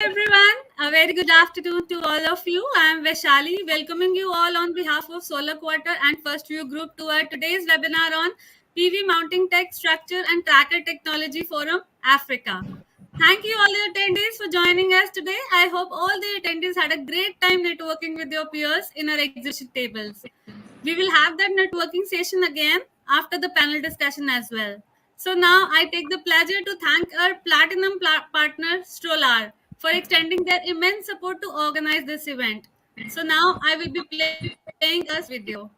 everyone. A very good afternoon to all of you. I am Vaishali, welcoming you all on behalf of Solar Quarter and First View Group to our today's webinar on PV Mounting Tech Structure and Tracker Technology Forum, Africa. Thank you all the attendees for joining us today. I hope all the attendees had a great time networking with your peers in our exhibition tables. We will have that networking session again after the panel discussion as well. So now I take the pleasure to thank our platinum partner Strolar for extending their immense support to organize this event. So now I will be playing a first video.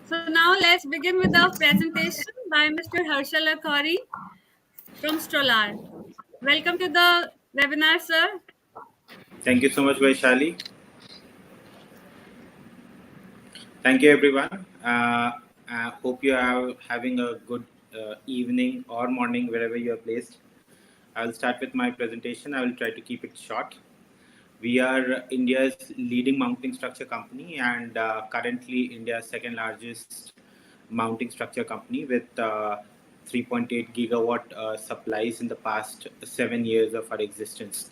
So now let's begin with our presentation by Mr. Harshal Akhari from Strolar. Welcome to the webinar, sir. Thank you so much, Vaishali. Thank you, everyone. I hope you are having a good evening or morning wherever you are placed. I'll start with my presentation. I will try to keep it short. We are India's leading mounting structure company and currently India's second largest mounting structure company with 3.8 gigawatt supplies in the past 7 years of our existence.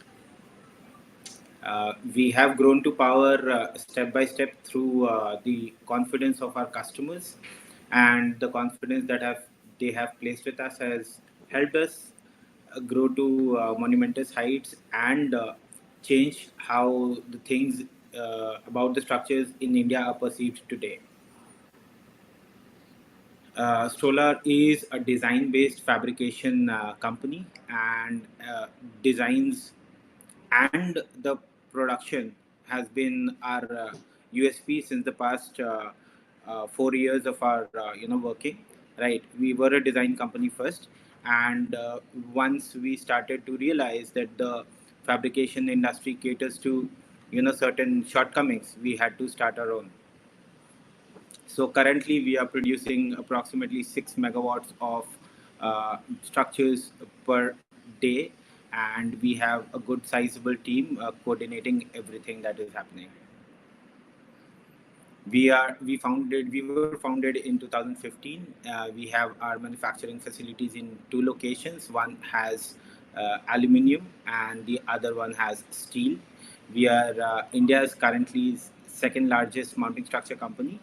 We have grown to power step by step through the confidence of our customers, and the confidence that they have placed with us has helped us grow to monumentous heights and change how the things about the structures in India are perceived today. Stolar is a design-based fabrication company, and designs and the production has been our USP since the past 4 years of our working. Right, we were a design company first, and once we started to realize that the fabrication industry caters to certain shortcomings, we had to start our own. So currently we are producing approximately 6 megawatts of structures per day, and we have a good sizable team coordinating everything that is happening. We were founded in 2015. We have our manufacturing facilities in two locations. One has aluminium and the other one has steel. We are India's currently second largest mounting structure company,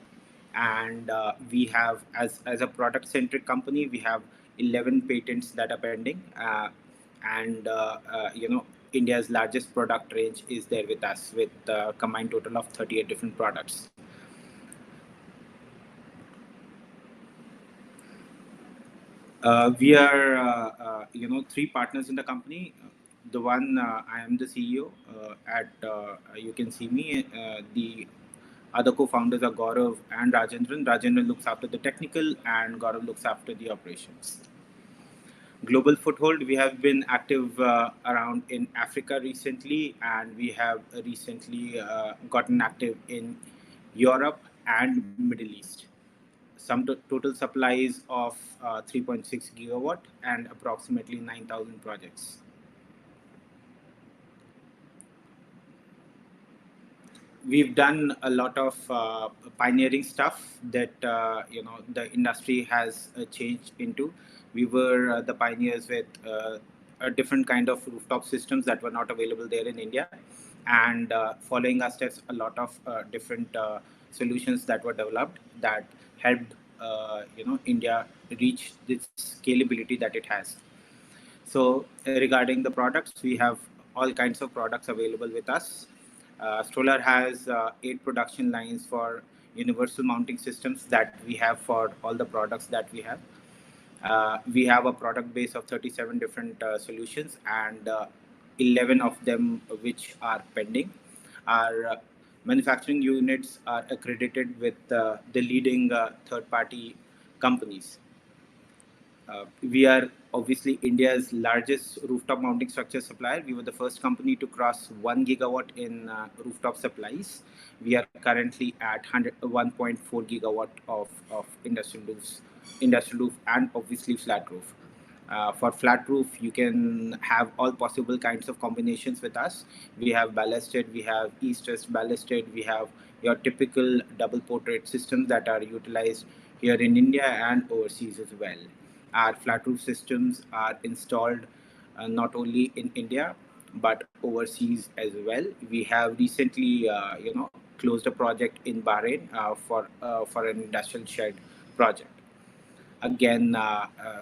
and we have, as a product centric company, we have 11 patents that are pending, and India's largest product range is there with us, with a combined total of 38 different products. We are three partners in the company. the one I am the CEO at. You can see me. The other co-founders are Gaurav and Rajendran. Rajendran looks after the technical, and Gaurav looks after the operations. Global foothold, we have been active around in Africa recently, and we have recently gotten active in Europe and Middle East. Some total supplies of 3.6 gigawatt and approximately 9,000 projects. We've done a lot of pioneering stuff that the industry has changed into. We were the pioneers with a different kind of rooftop systems that were not available there in India, and following our steps, a lot of different solutions that were developed that helped India reach this scalability that it has. So regarding the products, we have all kinds of products available with us. Stolar has 8 production lines for universal mounting systems that we have for all the products that we have. We have a product base of 37 different solutions, and 11 of them which are pending. Our manufacturing units are accredited with the leading third-party companies. We are obviously India's largest rooftop mounting structure supplier. We were the first company to cross 1 gigawatt in rooftop supplies. We are currently at 1.4 gigawatt of industrial roof, and obviously flat roof. For flat roof, you can have all possible kinds of combinations with us. We have ballasted, we have east-west ballasted, we have your typical double portrait systems that are utilized here in India and overseas as well. Our flat roof systems are installed not only in India but overseas as well. We have recently, closed a project in Bahrain for an industrial shed project. Again,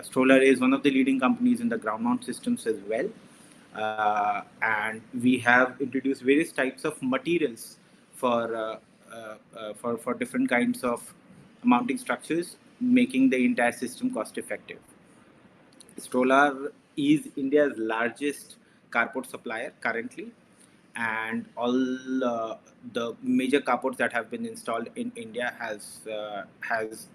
Stolar is one of the leading companies in the ground mount systems as well. And we have introduced various types of materials for different kinds of mounting structures, making the entire system cost effective. Stolar is India's largest carport supplier currently, and all the major carports that have been installed in India has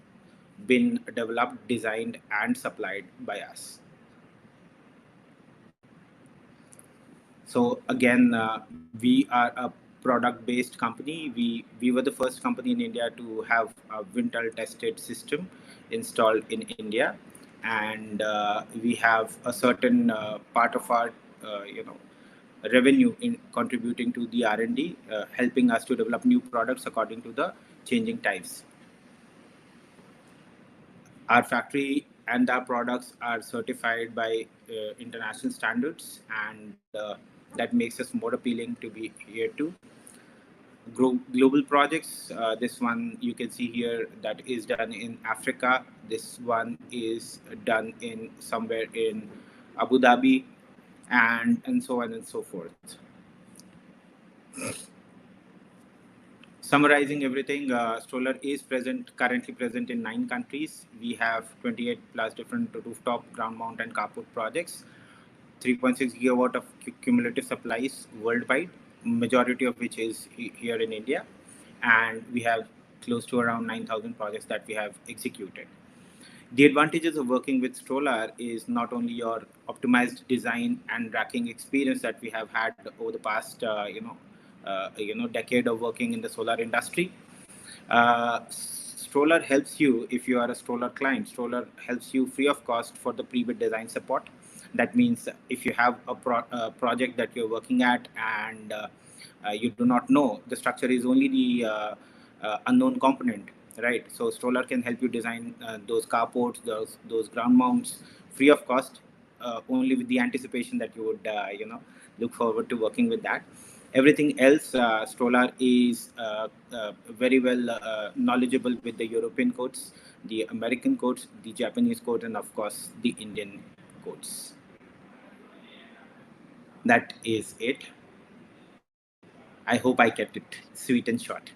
been developed, designed, and supplied by us. So again, we are a product-based company. We were the first company in India to have a wind tunnel tested system installed in India, and we have a certain part of our revenue in contributing to the R&D, helping us to develop new products according to the changing times. Our factory and our products are certified by international standards, and that makes us more appealing to be here too. Global projects, this one you can see here, that is done in Africa. This one is done in somewhere in Abu Dhabi, and so on and so forth. Summarizing everything, Stolar is currently present in 9 countries. We have 28 plus different rooftop, ground mount, and carport projects. 3.6 gigawatt of cumulative supplies worldwide, majority of which is here in India, and we have close to around 9,000 projects that we have executed. The advantages of working with Stolar is not only your optimized design and racking experience that we have had over the past decade of working in the solar industry. Stolar helps you if you are a Stolar client. Stolar helps you free of cost for the pre-bid design support. That means if you have a project that you're working at, and you do not know, the structure is only the unknown component, right? So Stolar can help you design those carports, those ground mounts free of cost, only with the anticipation that you would look forward to working with that. Everything else, Stolar is very well knowledgeable with the European codes, the American codes, the Japanese code, and of course the Indian codes. That is it. I hope I kept it sweet and short.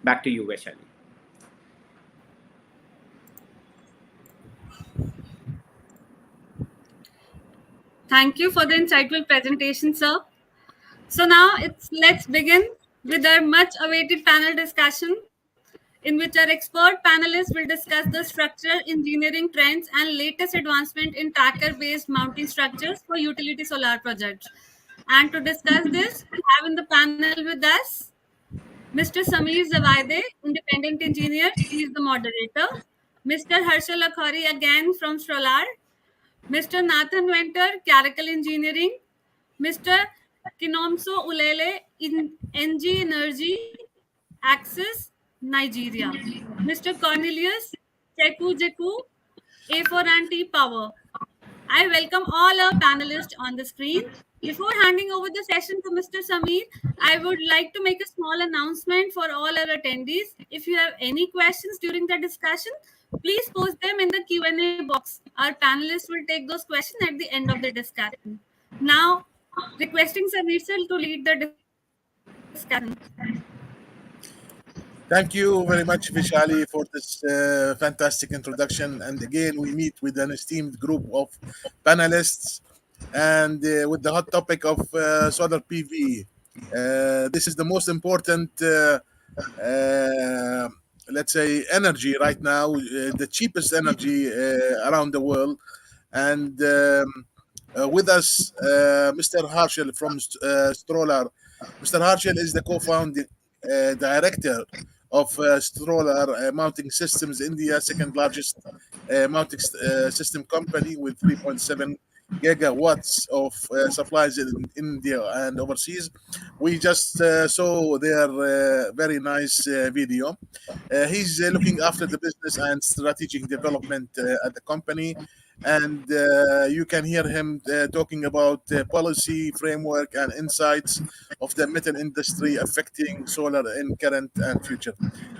Back to you, Vaishali. Thank you for the insightful presentation, sir. So now let's begin with our much awaited panel discussion in which our expert panelists will discuss the structural engineering trends and latest advancement in tracker-based mounting structures for utility solar projects. And to discuss this, we have in the panel with us Mr. Sameer Zavade, independent engineer. He is the moderator. Mr. Harshal Akhari again from Solar. Mr. Nathan Venter, Caracal Engineering. Mr. Kinomso Ulele in NG Energy, Axis, Nigeria. Mr. Cornelius Cheku Jeku, A4 Power. I welcome all our panelists on the screen. Before handing over the session to Mr. Sameer, I would like to make a small announcement for all our attendees. If you have any questions during the discussion, please post them in the Q&A box. Our panelists will take those questions at the end of the discussion. Now, requesting Sameer sir to lead the discussion. Thank you very much, Vishali, for this fantastic introduction. And again, we meet with an esteemed group of panelists and with the hot topic of solar PV. This is the most important, uh, let's say, energy right now, the cheapest energy around the world. And with us, Mr. Harshel from Stroller. Mr. Harshel is the co-founding director of Stroller Mounting Systems India, second largest mounting system company with 3.7 gigawatts of supplies in India and overseas. We just saw their very nice video. He's looking after the business and strategic development at the company, and you can hear him talking about policy framework and insights of the metal industry affecting solar in current and future.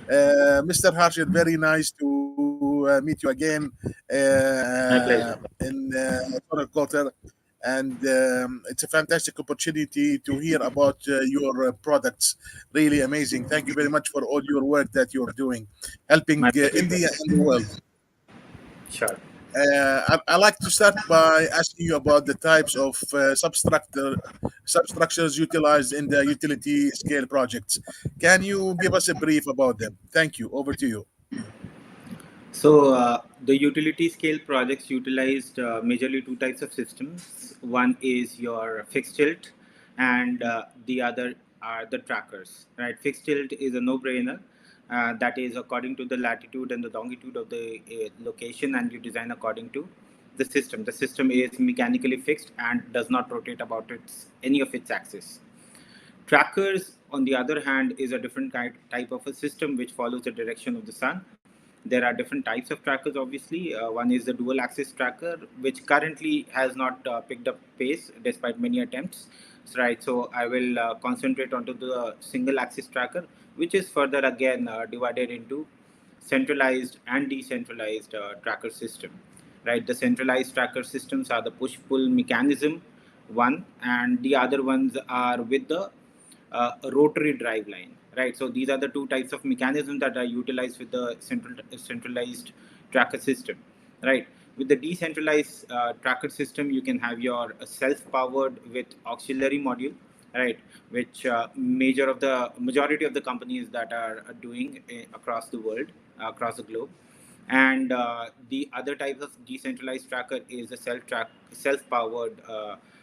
Mr. Harshid, very nice to meet you again My pleasure. in Solar Quarter. And it's a fantastic opportunity to hear about your products. Really amazing. Thank you very much for all your work that you're doing, helping My pleasure. India and the world. Sure. I like to start by asking you about the types of substructures utilized in the utility scale projects. Can you give us a brief about them? Thank you. Over to you. So the utility scale projects utilized majorly two types of systems. One is your fixed tilt, and the other are the trackers. Right, fixed tilt is a no-brainer. That is according to the latitude and the longitude of the location, and you design according to the system. The system is mechanically fixed and does not rotate about any of its axis. Trackers, on the other hand, is a different type of a system which follows the direction of the sun. There are different types of trackers, obviously. One is the dual axis tracker, which currently has not picked up pace despite many attempts. Right, so I will concentrate onto the single axis tracker, which is further again divided into centralized and decentralized tracker system. Right, the centralized tracker systems are the push pull mechanism, one, and the other ones are with the rotary drive line, right? So these are the two types of mechanisms that are utilized with the centralized tracker system, right? With the decentralized tracker system, you can have your self-powered with auxiliary module, right? Which majority of the companies that are doing across the world, across the globe. And the other type of decentralized tracker is a self-powered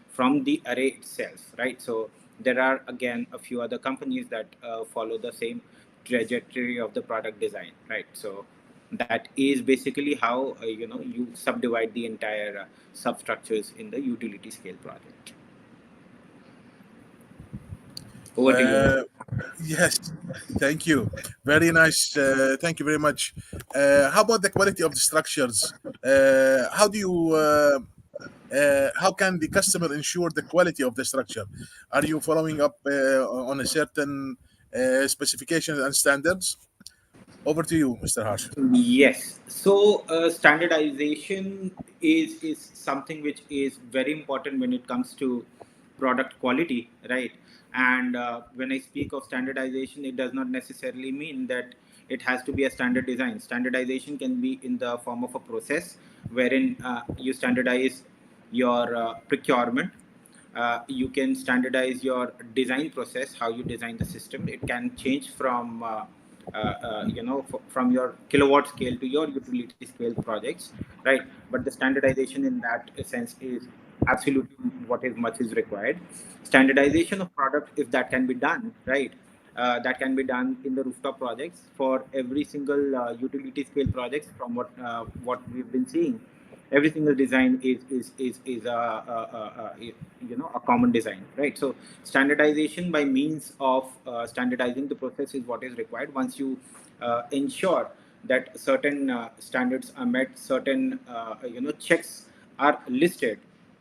from the array itself, right? So there are again a few other companies that follow the same trajectory of the product design, right? So that is basically how you subdivide the entire substructures in the utility scale project. Over to you, Uh, Vipin. yes, thank you. Very nice. Thank you very much. How about the quality of the structures? How do you how can the customer ensure the quality of the structure? Are you following up on a certain specifications and standards? Over to you, Mr. Harsh. Yes. So standardization is something which is very important when it comes to product quality, right? And when I speak of standardization, it does not necessarily mean that it has to be a standard design. Standardization can be in the form of a process wherein you standardize your procurement. You can standardize your design process, how you design the system. It can change from from your kilowatt scale to your utility scale projects, right? But the standardization in that sense is absolutely what is much is required. Standardization of product, if that can be done, right? That can be done in the rooftop projects for every single utility scale projects. From what we've been seeing, every single design is a common design, right? So standardization by means of standardizing the process is what is required. Once you ensure that certain standards are met, certain checks are listed,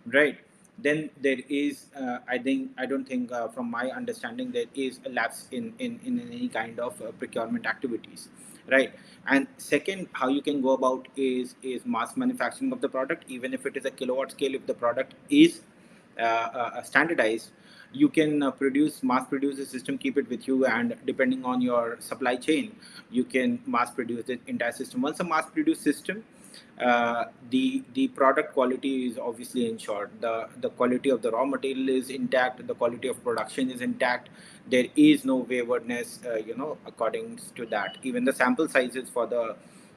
right? Then there is I don't think from my understanding there is a lapse in any kind of procurement activities, right? And second, how you can go about is mass manufacturing of the product. Even if it is a kilowatt scale, if the product is standardized, you can mass produce the system, keep it with you, and depending on your supply chain, you can mass produce the entire system. Once a mass produced system, the product quality is obviously ensured. The quality of the raw material is intact. The quality of production is intact. There is no waywardness, according to that. Even the sample sizes for the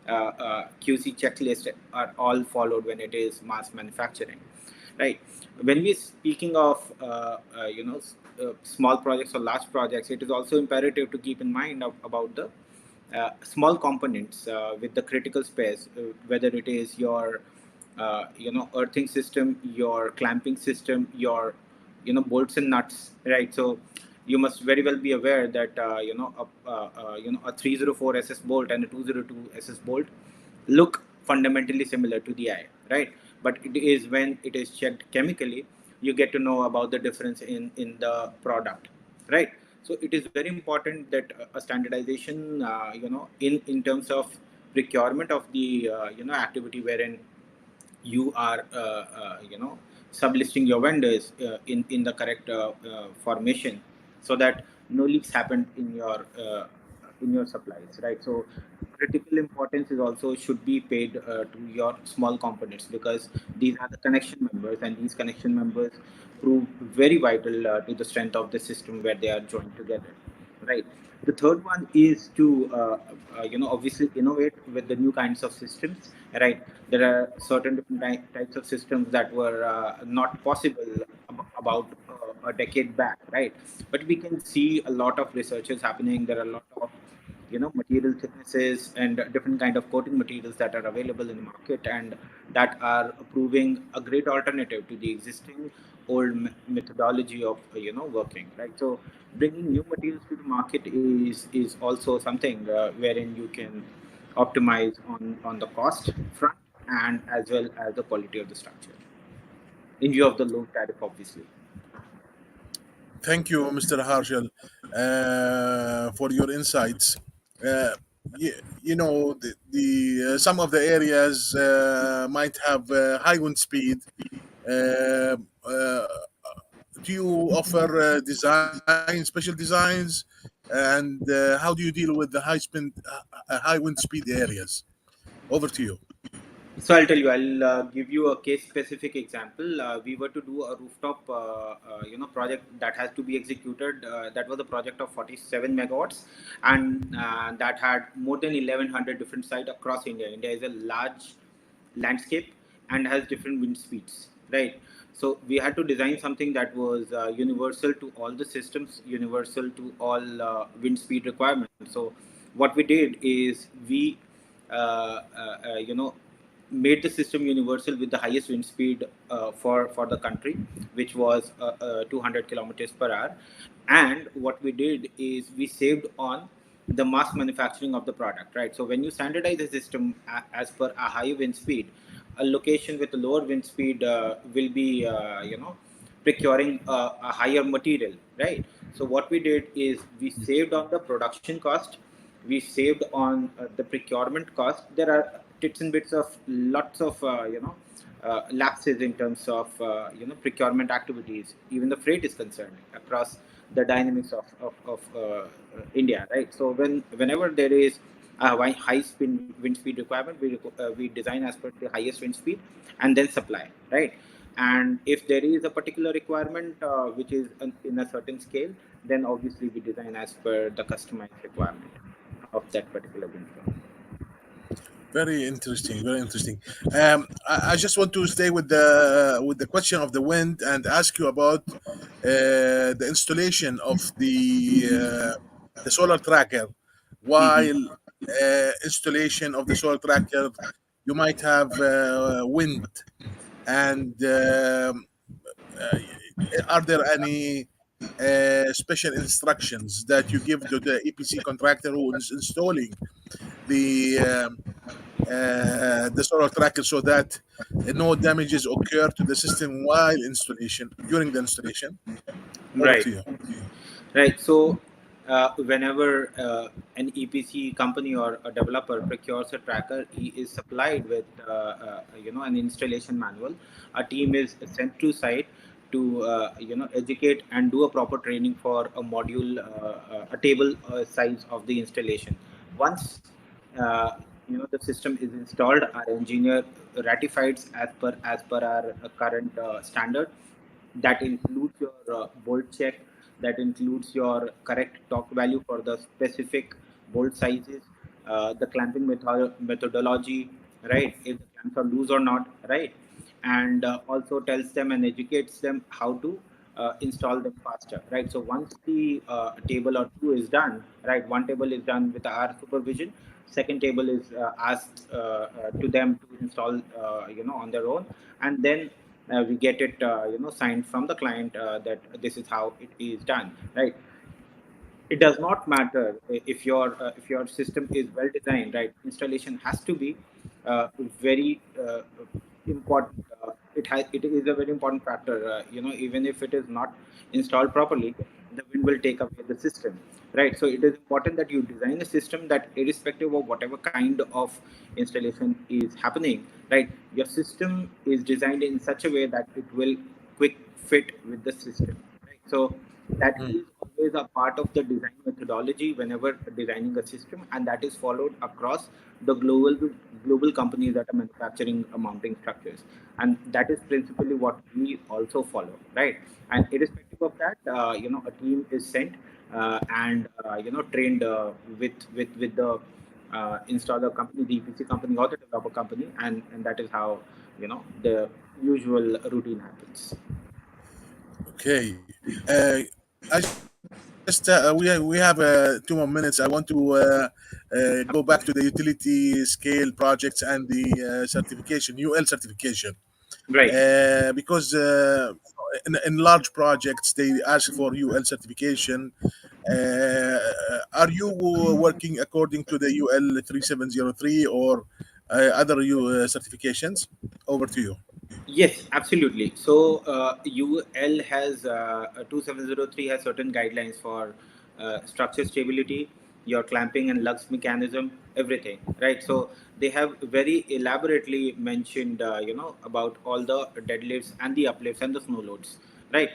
QC checklist are all followed when it is mass manufacturing, right? When we're speaking of small projects or large projects, it is also imperative to keep in mind about the small components with the critical spares, whether it is your earthing system, your clamping system, your bolts and nuts, right? So you must very well be aware that a 304 SS bolt and a 202 SS bolt look fundamentally similar to the eye, right? But it is when it is checked chemically, you get to know about the difference in the product, right? So it is very important that a standardization, in terms of procurement of the activity wherein you are sublisting your vendors in the correct formation, so that no leaks happen in your supplies, right? So critical importance is also should be paid to your small components, because these are the connection members, and these connection members prove very vital to the strength of the system where they are joined together, right? The third one is to obviously innovate with the new kinds of systems, right? There are certain different types of systems that were not possible about a decade back, right? But we can see a lot of researches happening. There are a lot of material thicknesses and different kind of coating materials that are available in the market, and that are proving a great alternative to the existing old methodology of working, right? So bringing new materials to the market is also something wherein you can optimize on the cost front, and as well as the quality of the structure in view of the low tariff, obviously. Thank you, Mr. Harshal, for your insights. Uh, the some of the areas might have high wind speed. Uh, uh, do you offer special designs, and how do you deal with the high wind speed areas? Over to you. So I'll tell you. I'll give you a case-specific example. We were to do a rooftop, project that has to be executed. That was a project of 47 megawatts, and that had more than 1,100 different sites across India. India is a large landscape and has different wind speeds, right? So we had to design something that was universal to all the systems, universal to all wind speed requirements. So what we did is we made the system universal with the highest wind speed for the country, which was 200 kilometers per hour. And what we did is we saved on the mass manufacturing of the product, right? So when you standardize the system as per a high wind speed, a location with a lower wind speed will be procuring a higher material, right? So what we did is we saved on the production cost, we saved on the procurement cost. There are tits and bits of lots of lapses in terms of procurement activities. Even the freight is concerned across the dynamics of India, right? So whenever there is a high wind speed requirement, we design as per the highest wind speed and then supply, right? And if there is a particular requirement which is in a certain scale, then obviously we design as per the customized requirement of that particular wind farm. Very interesting. Very interesting. I just want to stay with the question of the wind and ask you about the installation of the solar tracker. While installation of the solar tracker, you might have wind, and are there any special instructions that you give to the EPC contractor who is installing the the solar tracker so that no damages occur to the system while installation during the installation? Over Right. to you. Right. So, whenever an EPC company or a developer procures a tracker, he is supplied with an installation manual. A team is sent to site to educate and do a proper training for a module, a table size of the installation. Once uh, the system is installed, our engineer ratifies as per our current standard. That includes your bolt check, that includes your correct torque value for the specific bolt sizes, the clamping methodology, right, if the clamps are loose or not, right, and also tells them and educates them how to install them faster, right. So once the table or two is done, right, one table is done with our supervision, second table is asked to them to install on their own, and then we get it signed from the client that this is how it is done, right. It does not matter if your system is well designed, right. Installation has to be very important. It is a very important factor. Even if it is not installed properly, the wind will take away the system, right. So it is important that you design a system that, irrespective of whatever kind of installation is happening, right, your system is designed in such a way that it will quick fit with the system, right. So that Mm. is always a part of the design methodology whenever designing a system, and that is followed across the global companies that are manufacturing mounting structures, and that is principally what we also follow, right. And irrespective of that, a team is sent and trained with the installer company, the EPC company, or the developer company, and that is how the usual routine happens. Okay. I just we have 2 more minutes. I want to go back to the utility scale projects and the certification, UL certification. Right. Because in large projects they ask for UL certification. Are you working according to the UL 3703 or other certifications? Over to you. Yes, absolutely. So UL has 2703 has certain guidelines for structure stability, your clamping and lugs mechanism, everything, right? So they have very elaborately mentioned, about all the deadlifts and the uplifts and the snow loads, right?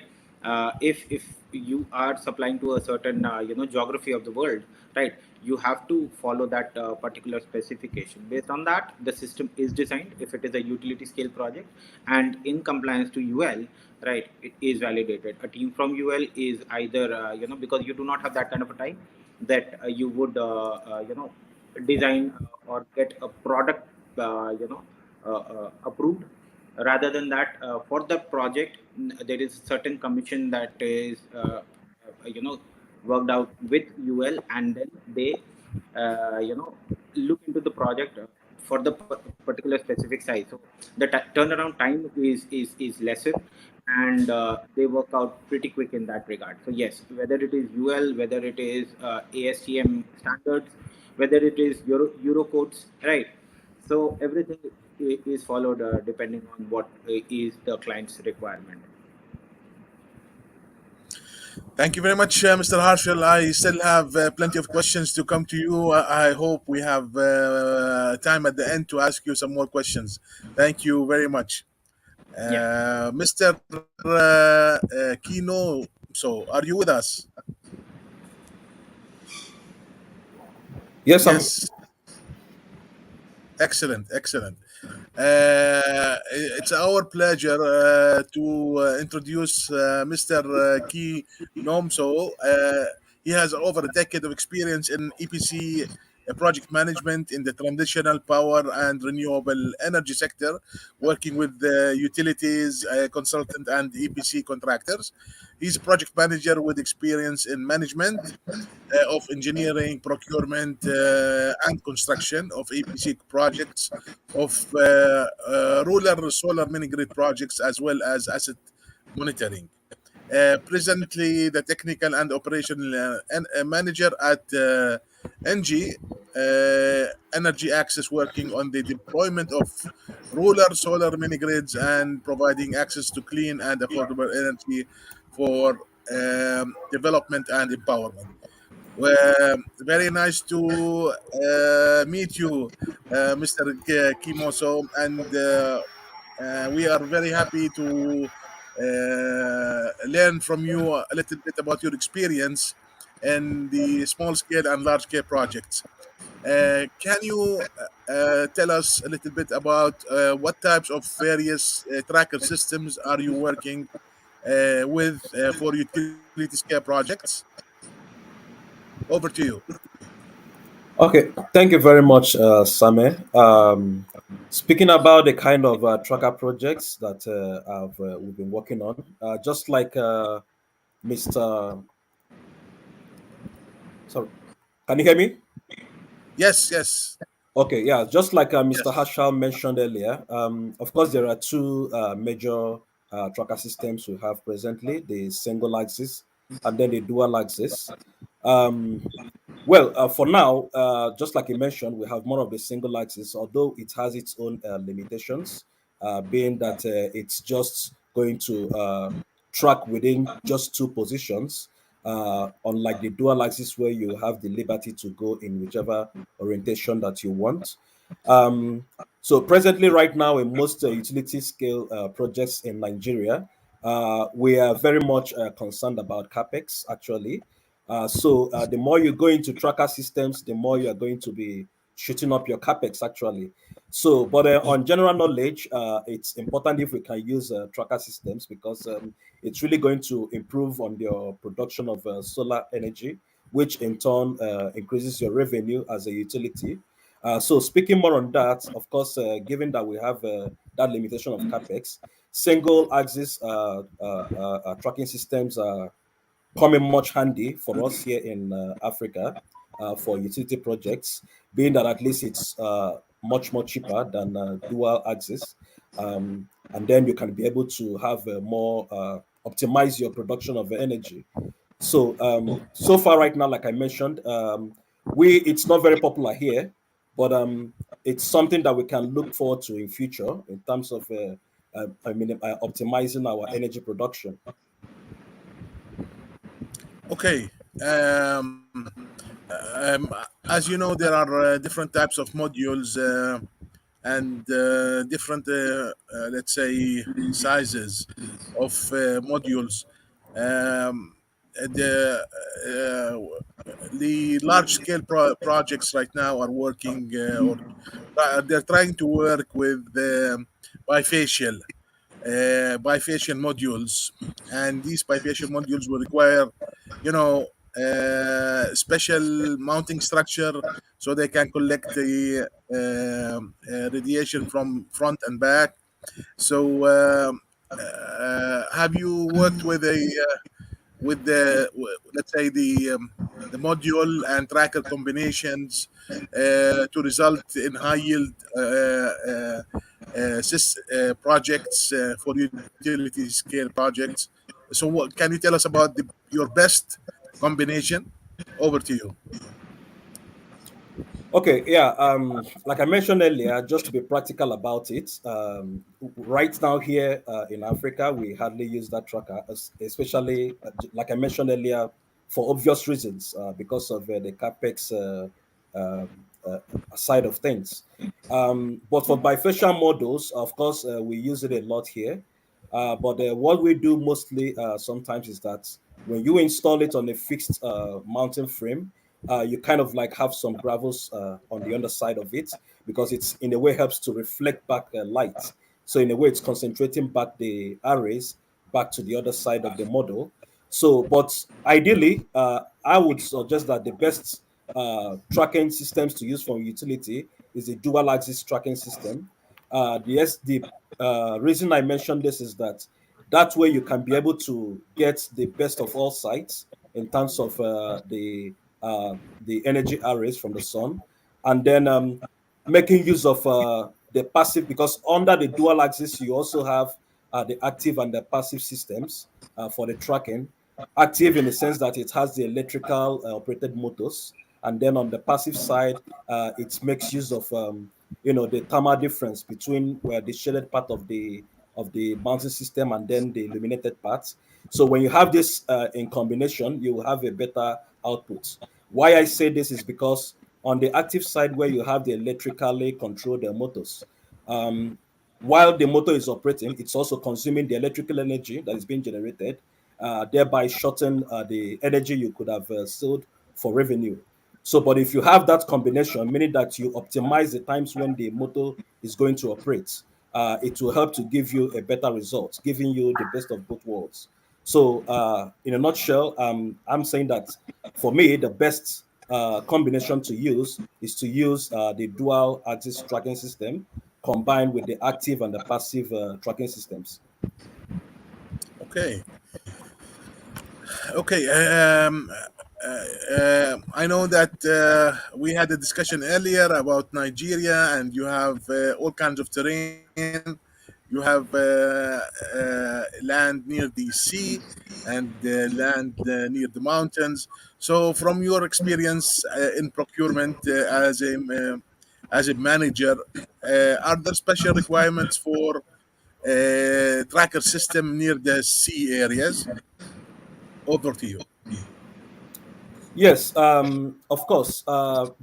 If you are supplying to a certain geography of the world, right, you have to follow that particular specification. Based on that, the system is designed if it is a utility scale project, and in compliance to UL, right, it is validated. A team from UL is either because you do not have that kind of a time that you would design or get a product approved. Rather than that, for the project, there is certain commission that is you know worked out with UL, and then they look into the project for the particular specific size. So the turnaround time is lesser, and they work out pretty quick in that regard. So yes, whether it is UL, whether it is ASTM standards, whether it is Euro codes, right. So everything is followed depending on what is the client's requirement. Thank you very much, Mr. Harshal. I still have plenty of questions to come to you. I hope we have time at the end to ask you some more questions. Thank you very much. Yeah. Mr. Kino, so are you with us? Yes, I'm. Yes, excellent, excellent. It's our pleasure to introduce Mr. Ki Nomso. He has over a decade of experience in EPC project management in the traditional power and renewable energy sector, working with utilities, consultant, and EPC contractors. He's a project manager with experience in management of engineering, procurement, and construction of EPC projects, of rural solar mini grid projects, as well as asset monitoring. Presently, the technical and operational manager at NG Energy Access, working on the deployment of rural solar mini grids and providing access to clean and affordable energy for development and empowerment. Well, very nice to meet you, Mr. Kimoso, and we are very happy to learn from you a little bit about your experience in the small scale and large scale projects. Can you tell us a little bit about what types of various tracker systems are you working with for utility scale projects? Over to you. Okay, thank you very much, Same. Speaking about the kind of tracker projects that we've been working on, just like Mr. Sorry, can you hear me? Yes, yes, Okay, yeah, just like Mr. yes. Hashal mentioned earlier, of course, there are two major tracker systems we have presently, the single axis and then the dual axis. Um, Well, for now, just like you mentioned, we have more of the single axis, although it has its own limitations, being that it's just going to track within just two positions, unlike the dual axis where you have the liberty to go in whichever orientation that you want. Um, so presently, right now, in most utility scale projects in Nigeria, we are very much concerned about capex. Actually, the more you go into tracker systems, the more you are going to be shooting up your capex actually. But on general knowledge, it's important if we can use tracker systems because it's really going to improve on your production of solar energy, which in turn increases your revenue as a utility. So speaking more on that, of course, given that we have that limitation of capex, single axis tracking systems are coming much handy for us here in Africa for utility projects, being that at least it's much more cheaper than dual axis, and then you can be able to have a more optimize your production of energy. So far right now, like I mentioned, we it's not very popular here, but it's something that we can look forward to in future in terms of optimizing our energy production. Okay. Um, um, as you know, there are different types of modules and different, let's say, sizes of modules. Um, the the large scale projects right now are working or they're trying to work with bifacial bifacial modules, and these bifacial modules will require, you know, special mounting structure so they can collect the radiation from front and back. So, have you worked with a let's say the module and tracker combinations to result in high yield projects for utility scale projects. So, what can you tell us about your best combination? Over to you. Okay, yeah. Like I mentioned earlier, just to be practical about it, right now here in Africa, we hardly use that tracker, especially like I mentioned earlier, for obvious reasons, because of the capex um, uh, side of things. But for bifacial models, of course, we use it a lot here. But what we do mostly sometimes is that when you install it on a fixed mounting frame, you kind of like have some gravels on the underside of it because it's in a way helps to reflect back light. So in a way, it's concentrating back the arrays back to the other side of the model. So, but ideally, I would suggest that the best tracking systems to use from utility is a dual axis tracking system. The reason I mentioned this is that that way you can be able to get the best of all sides in terms of the energy arrays from the sun, and then making use of the passive, because under the dual axis you also have the active and the passive systems for the tracking. Active in the sense that it has the electrical operated motors, and then on the passive side, it makes use of the thermal difference between where the shaded part of the bouncing system and then the illuminated parts. So when you have this in combination, you will have a better output. Why I say this is because on the active side, where you have the electrically controlled motors, um, while the motor is operating, it's also consuming the electrical energy that is being generated, thereby shorten the energy you could have sold for revenue. So, but if you have that combination, meaning that you optimize the times when the motor is going to operate, it will help to give you a better result, giving you the best of both worlds. So, in a nutshell, I'm saying that for me, the best combination to use is to use the dual axis tracking system combined with the active and the passive tracking systems. Okay. Okay. I know that we had a discussion earlier about Nigeria, and you have all kinds of terrain. You have land near the sea and land near the mountains. So, from your experience in procurement as a manager, are there special requirements for tracker system near the sea areas? Over to you. Yes, of course,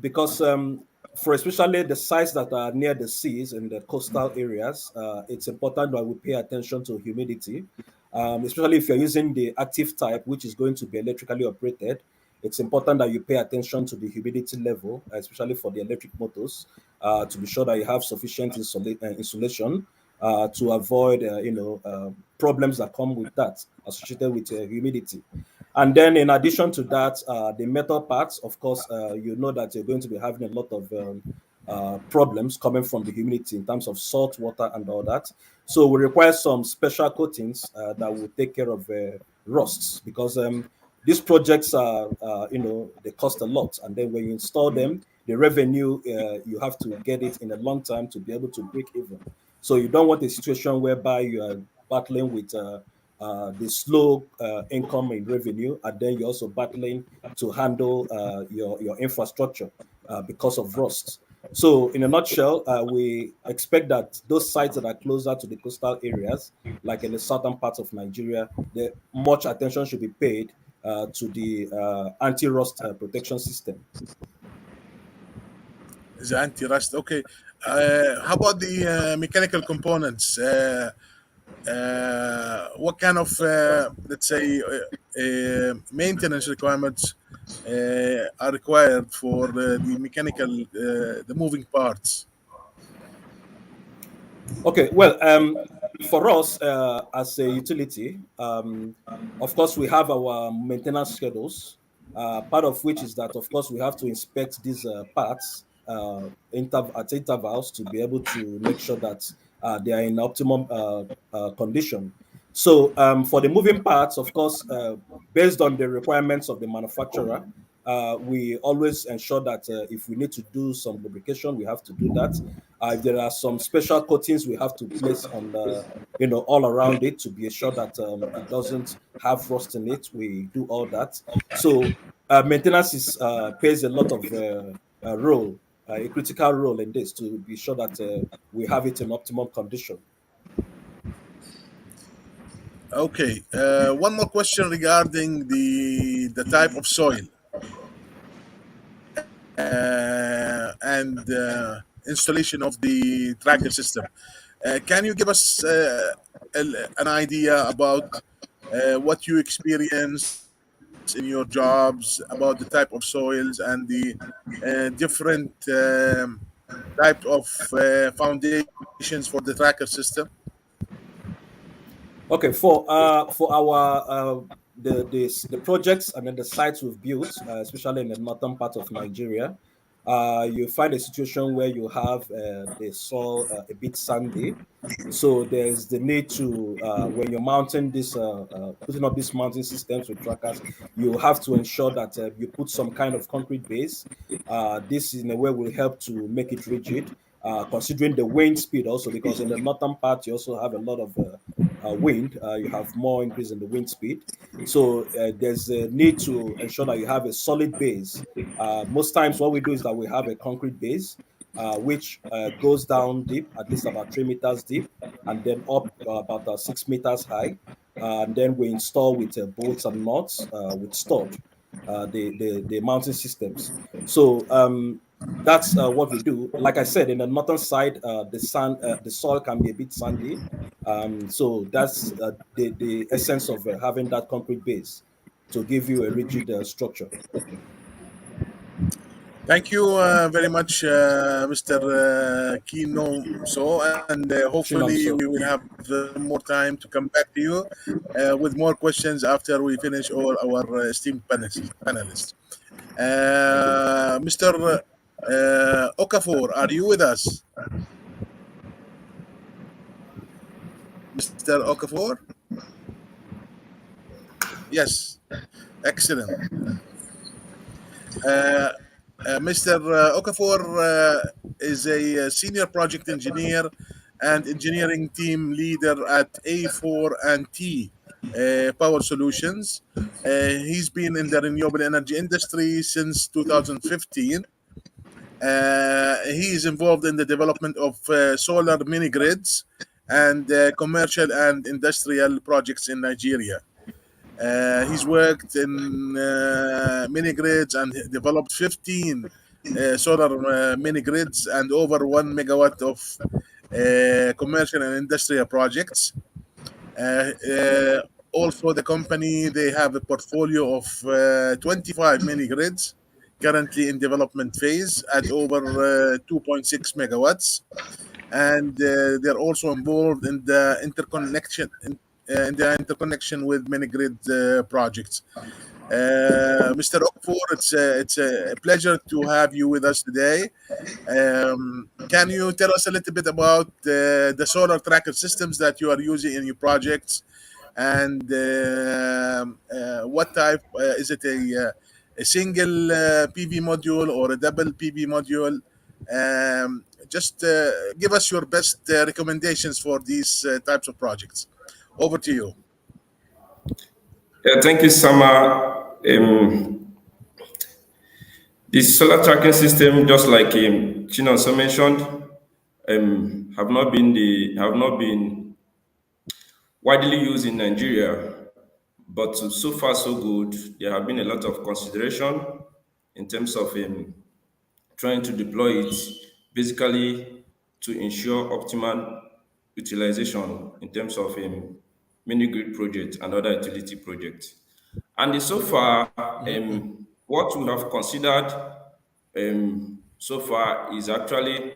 because for especially the sites that are near the seas and the coastal areas, it's important that we pay attention to humidity, especially if you're using the active type, which is going to be electrically operated. It's important that you pay attention to the humidity level, especially for the electric motors, to be sure that you have sufficient insulation to avoid, problems that come with that associated with humidity. And then, in addition to that, the metal parts, of course, you know that you're going to be having a lot of problems coming from the humidity in terms of salt water and all that. So we require some special coatings that will take care of rusts, because these projects are, they cost a lot. And then when you install them, the revenue, you have to get it in a long time to be able to break even. So you don't want a situation whereby you are battling with the slow income in revenue, and then you're also battling to handle your infrastructure because of rust. So, in a nutshell, we expect that those sites that are closer to the coastal areas, like in the southern parts of Nigeria, much attention should be paid to the anti-rust protection system. The anti-rust. Okay. How about the mechanical components? What kind of, let's say, maintenance requirements are required for the mechanical, the moving parts? Okay, well, for us as a utility, of course, we have our maintenance schedules. Part of which is that, of course, we have to inspect these parts at intervals to be able to make sure that they are in optimum condition. So, for the moving parts, of course, based on the requirements of the manufacturer, we always ensure that if we need to do some lubrication, we have to do that. If there are some special coatings we have to place on the, all around it to be sure that it doesn't have rust in it, we do all that. So maintenance plays a lot of role, a critical role in this, to be sure that we have it in optimum condition. Okay. One more question regarding the type of soil and installation of the tracker system. Can you give us an idea about what you experience in your jobs, about the type of soils and the different type of foundations for the tracker system? Okay, for our the projects and then the sites we've built, especially in the northern part of Nigeria, you find a situation where you have the soil a bit sandy. So there's the need to when you're mounting this putting up these mounting systems with trackers, you have to ensure that you put some kind of concrete base. This in a way will help to make it rigid, considering the wind speed also, because in the northern part you also have a lot of wind, you have more increase in the wind speed. So there's a need to ensure that you have a solid base. Most times, what we do is that we have a concrete base, which goes down deep, at least about 3 meters deep, and then up about 6 meters high. And then we install with bolts and nuts with stud the mounting systems. So that's what we do. Like I said, in the northern side, the soil can be a bit sandy, so that's the essence of having that concrete base to give you a rigid structure. Thank you very much, Mr. Kino. So, and hopefully Chinam, we so will have more time to come back to you with more questions after we finish all our esteemed panelists. thank you. Mr. Okafor, are you with us? Mr. Okafor? Yes, excellent. Uh, Mr. Okafor is a senior project engineer and engineering team leader at A4 and T Power Solutions. He's been in the renewable energy industry since 2015. He is involved in the development of solar mini grids and commercial and industrial projects in Nigeria. He's worked in mini grids and developed 15 solar mini grids and over 1 megawatt of commercial and industrial projects. Uh, uh, Also, the company they have a portfolio of 25 mini grids currently in development phase at over 2.6 megawatts, and they're also involved in the interconnection with mini grid projects. Mr. Okfor, it's a pleasure to have you with us today. Can you tell us a little bit about the solar tracker systems that you are using in your projects, and what type is it a single PV module or a double PV module? Just give us your best recommendations for these types of projects. Over to you. Yeah, thank you, Sama. The solar tracking system, just like Chinonso mentioned, have not been widely used in Nigeria, but so far so good. There have been a lot of consideration in terms of trying to deploy it, basically to ensure optimal utilization in terms of mini grid project and other utility projects. And so far, what we have considered so far is actually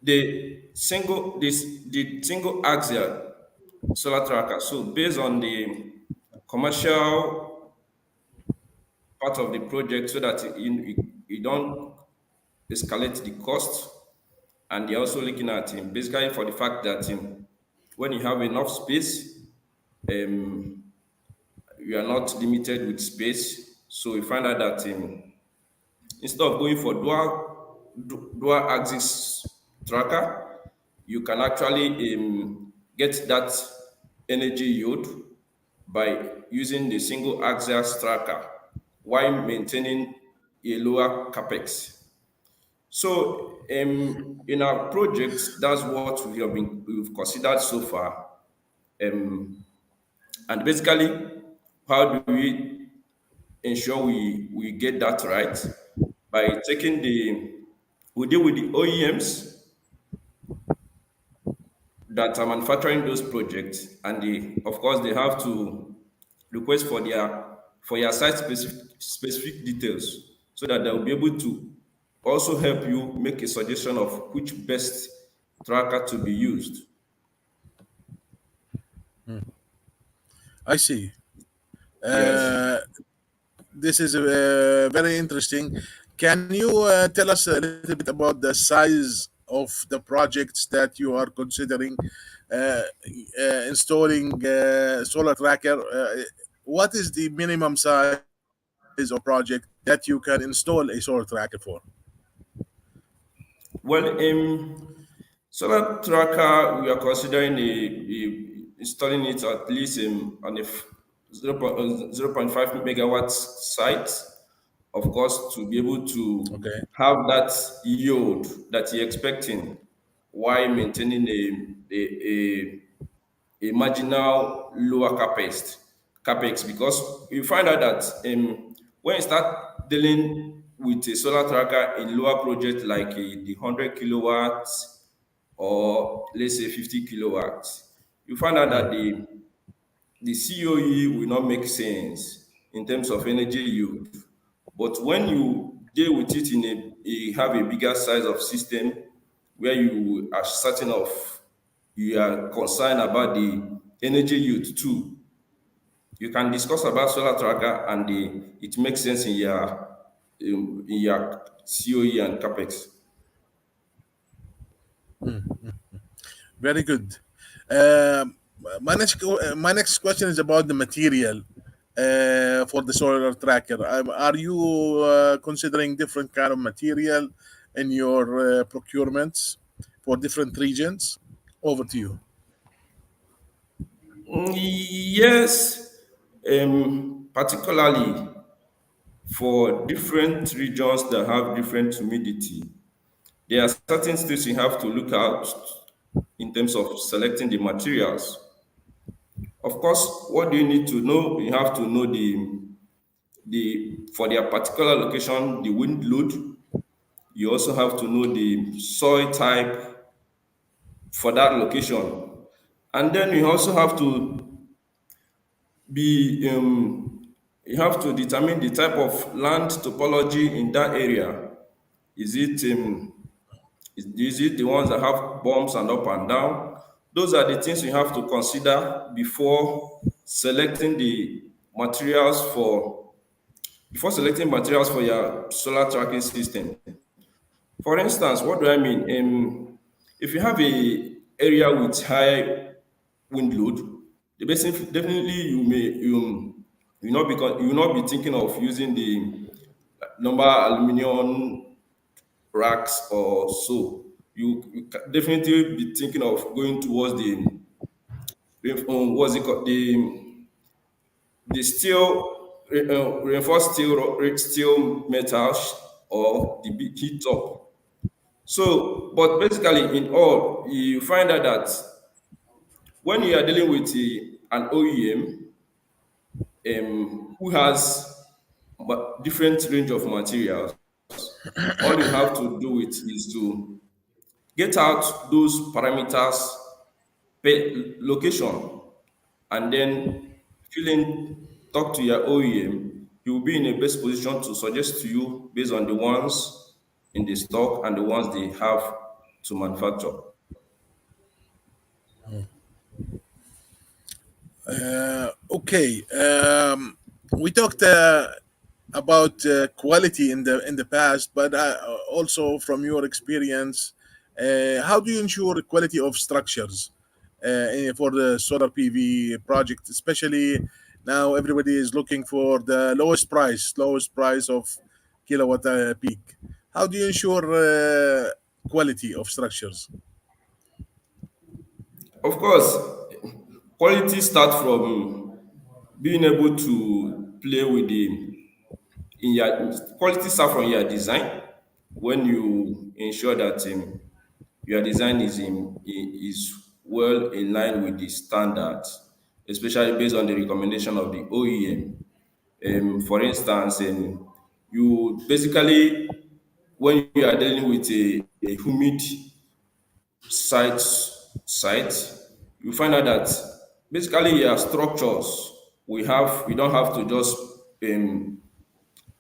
the single axial solar tracker. So based on the commercial part of the project, so that you don't escalate the cost, and they're also looking at basically for the fact that when you have enough space, um, you are not limited with space. So we find out that instead of going for dual axis tracker, you can actually get that energy yield by using the single axis tracker while maintaining a lower capex. So in our projects, that's what we've considered so far. And basically, how do we ensure we get that right? By taking we deal with the OEMs that are manufacturing those projects, and of course they have to request for their site specific details, so that they'll be able to also help you make a suggestion of which best tracker to be used. I see. Yes. Uh, this is very interesting. Can you tell us a little bit about the size of the projects that you are considering installing solar tracker? What is the minimum size of project that you can install a solar tracker for? Well, solar tracker, we are considering installing it at least on a 0.5 megawatt site, of course, to be able to Okay. have that yield that you're expecting while maintaining a marginal lower capex, because you find out that when you start dealing with a solar tracker in lower project like the 100 kilowatts or let's say 50 kilowatts, you find out that the COE will not make sense in terms of energy yield. But when you deal with it in you have a bigger size of system where you are certain of, you are concerned about the energy yield too, you can discuss about solar tracker and it makes sense in your COE and capex. Very good. Um, my next question is about the material for the solar tracker. Are you considering different kind of material in your procurements for different regions? Over to you. Yes, particularly for different regions that have different humidity, there are certain things you have to look out in terms of selecting the materials. Of course, what do you need to know? You have to know the for their particular location, the wind load. You also have to know the soil type for that location. And then you also have to be you have to determine the type of land topology in that area. Is it is it the ones that have bumps and up and down? Those are the things you have to consider selecting the materials for before selecting materials for your solar tracking system. For instance, what do I mean? If you have a area with high wind load, the basic definitely you not you will not be thinking of using the number aluminum racks or so. You definitely be thinking of going towards what's it called, the steel reinforced steel metal or the big heat top. So, but basically, in all, you find out that when you are dealing with an OEM who has different range of materials, all you have to do it is to get out those parameters per location and then fill in, talk to your OEM. He will be in a best position to suggest to you based on the ones in the stock and the ones they have to manufacture. Okay. We talked about quality in the past, but also from your experience, how do you ensure quality of structures for the solar PV project? Especially now, everybody is looking for the lowest price of kilowatt peak. How do you ensure quality of structures? Of course, quality starts from being able to play with the in your quality start from your design when you ensure that your design is well in line with the standards, especially based on the recommendation of the OEM. For instance, you basically when you are dealing with a humid site site, you find out that basically your structures we don't have to just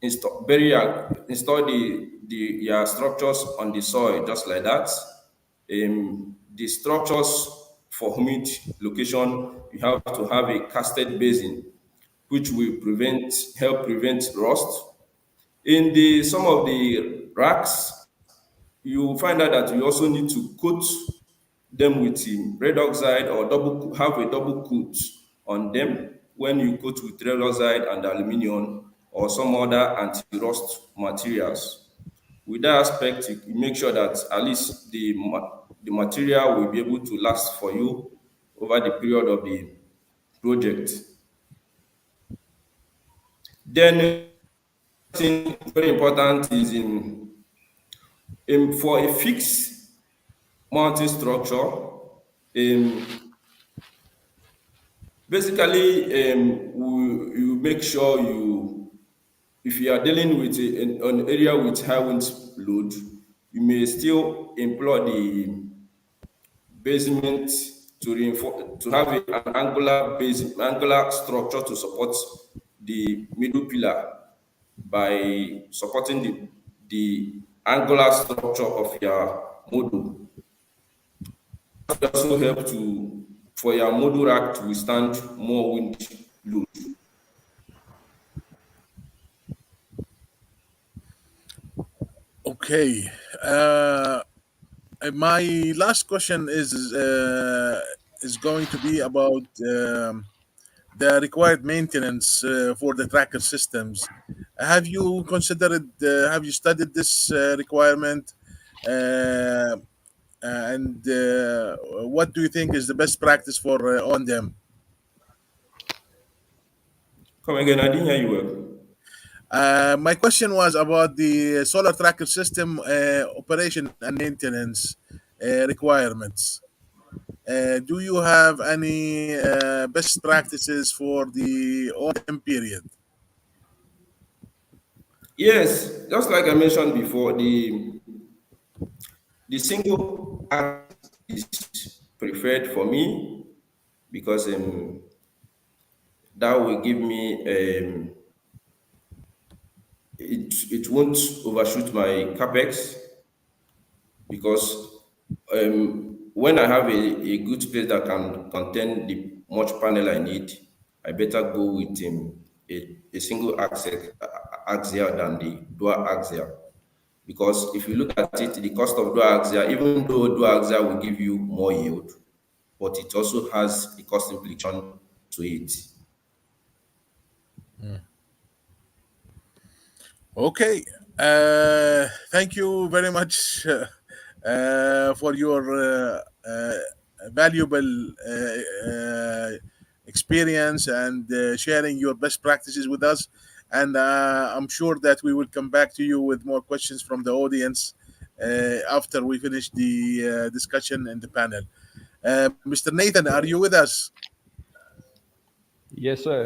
install the your structures on the soil just like that. The structures for humid location, you have to have a casted basin, which will help prevent rust. In the some of the racks, you will find out that you also need to coat them with red oxide or have a double coat on them when you coat with red oxide and aluminium or some other anti-rust materials. With that aspect, you make sure that at least the material will be able to last for you over the period of the project. Then, thing very important is for a fixed mounting structure. Basically, you make sure if you are dealing with an area with high wind load, you may still employ the basement to reinforce, to have an angular structure to support the middle pillar by supporting the angular structure of your module. It also help for your module rack to withstand more wind load. Okay. Uh, my last question is going to be about the required maintenance for the tracker systems. Have you considered? Have you studied this requirement? Uh, and what do you think is the best practice for on them? Come again, I didn't hear you well. My question was about the solar tracker system operation and maintenance requirements. Do you have any best practices for the on period? Yes, just like I mentioned before, the single act is preferred for me because that will give me it won't overshoot my capex because when I have a good space that can contain the much panel I need, I better go with a single axial than the dual axial. Because if you look at it, the cost of dual axial, even though dual axial will give you more yield, but it also has a cost implication to it. Okay. Thank you very much for your valuable experience and sharing your best practices with us. And I'm sure that we will come back to you with more questions from the audience after we finish the discussion in the panel. Mr. Nathan, are you with us? Yes, sir.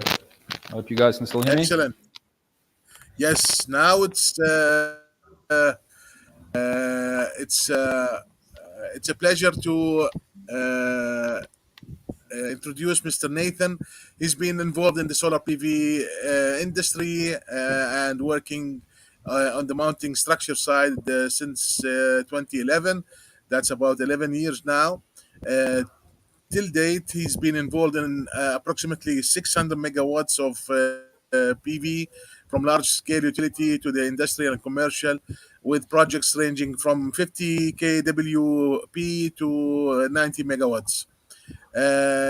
I hope you guys can still hear me. Excellent. Yes, now it's a pleasure to uh, introduce Mr. Nathan. He's been involved in the solar PV industry and working on the mounting structure side since 2011. That's about 11 years now. Uh, till date, he's been involved in approximately 600 megawatts of PV from large scale utility to the industrial and commercial, with projects ranging from 50 kWp to 90 megawatts.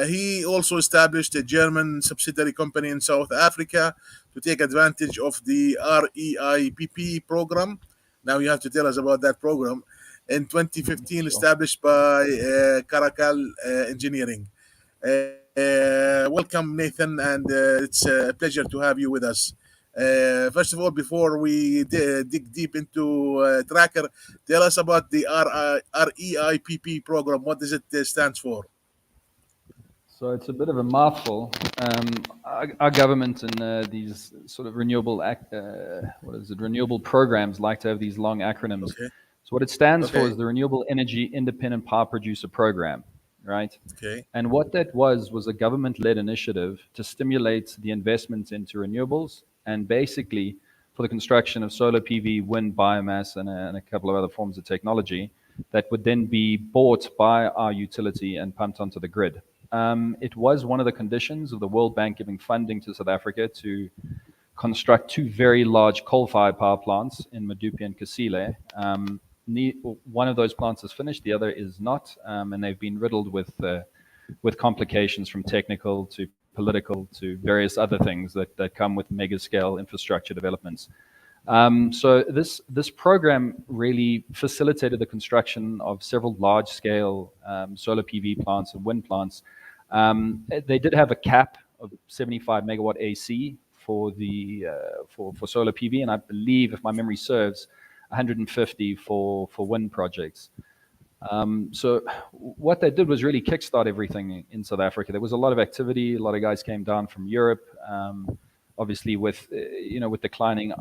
He also established a German subsidiary company in South Africa to take advantage of the REIPP program. Now you have to tell us about that program. In 2015, Sure. established by Caracal Engineering. Welcome, Nathan, and it's a pleasure to have you with us. First of all, before we dig deep into Tracker, tell us about the REIPP program. What does it stands for? So it's a bit of a mouthful. Our government and these sort of what is it? Renewable programs like to have these long acronyms. Okay. So what it stands for Okay. is the Renewable Energy Independent Power Producer Program, right? Okay. And what that was a government-led initiative to stimulate the investment into renewables and basically for the construction of solar PV, wind, biomass, and a couple of other forms of technology that would then be bought by our utility and pumped onto the grid. It was one of the conditions of the World Bank giving funding to South Africa to construct two very large coal-fired power plants in Medupi and Kusile. One of those plants is finished, the other is not, and they've been riddled with complications from technical to political to various other things that come with mega-scale infrastructure developments. So this program really facilitated the construction of several large-scale solar PV plants and wind plants. They did have a cap of 75 megawatt AC for solar PV, and I believe, if my memory serves, 150 for wind projects. So what they did was really kickstart everything in South Africa. There was a lot of activity. A lot of guys came down from Europe. Obviously, with declining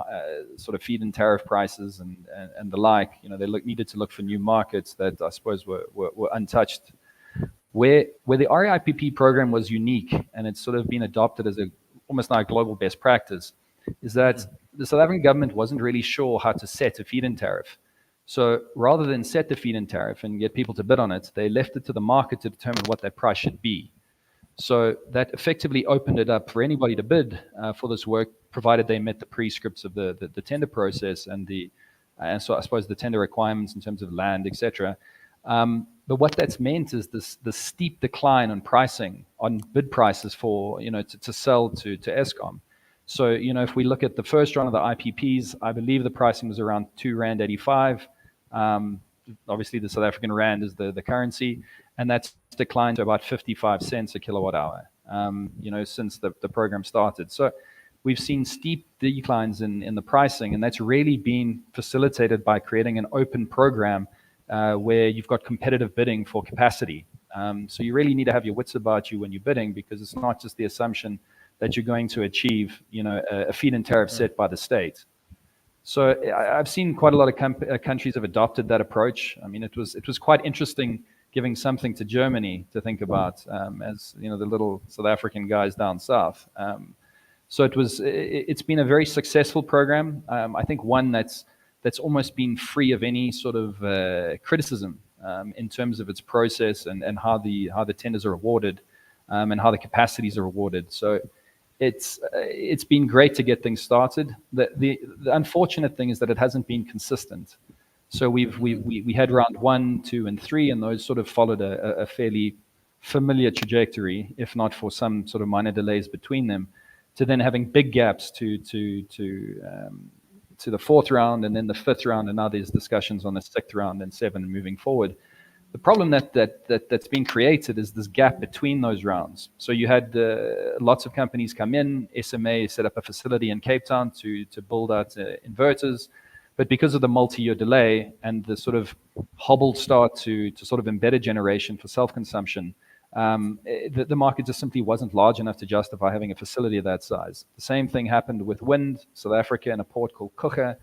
sort of feed-in tariff prices and the like, they needed to look for new markets that I suppose were untouched. Where the RIPP program was unique, and it's sort of been adopted as almost now a global best practice, is that the South African government wasn't really sure how to set a feed-in tariff. So rather than set the feed-in tariff and get people to bid on it, they left it to the market to determine what that price should be. So that effectively opened it up for anybody to bid for this work, provided they met the prescripts of the tender process and so I suppose the tender requirements in terms of land, etc. But what that's meant is the steep decline on pricing, on bid prices for to sell to Eskom. So if we look at the first round of the IPPs, I believe the pricing was around R2.85. Obviously, the South African rand is the currency, and that's declined to about 55 cents a kilowatt hour. Since the program started. So we've seen steep declines in the pricing, and that's really been facilitated by creating an open program where you've got competitive bidding for capacity. So you really need to have your wits about you when you're bidding, because it's not just the assumption that you're going to achieve, a feed-in tariff set by the state. So I've seen quite a lot of countries have adopted that approach. I mean, it was quite interesting giving something to Germany to think about, as the little South African guys down south. So it's been a very successful program. I think one that's almost been free of any sort of criticism in terms of its process and how the tenders are awarded and how the capacities are awarded. So it's been great to get things started. The unfortunate thing is that it hasn't been consistent. So we had round 1, 2, and 3, and those sort of followed a fairly familiar trajectory, if not for some sort of minor delays between them, to then having big gaps to the fourth round and then the fifth round, and now there's discussions on the sixth round and 7 and moving forward. The problem that's been created is this gap between those rounds. So you had lots of companies come in. SMA set up a facility in Cape Town to build out inverters, but because of the multi-year delay and the sort of hobbled start to sort of embedded generation for self-consumption, the market just simply wasn't large enough to justify having a facility of that size. The same thing happened with wind. South Africa, in a port called Coega,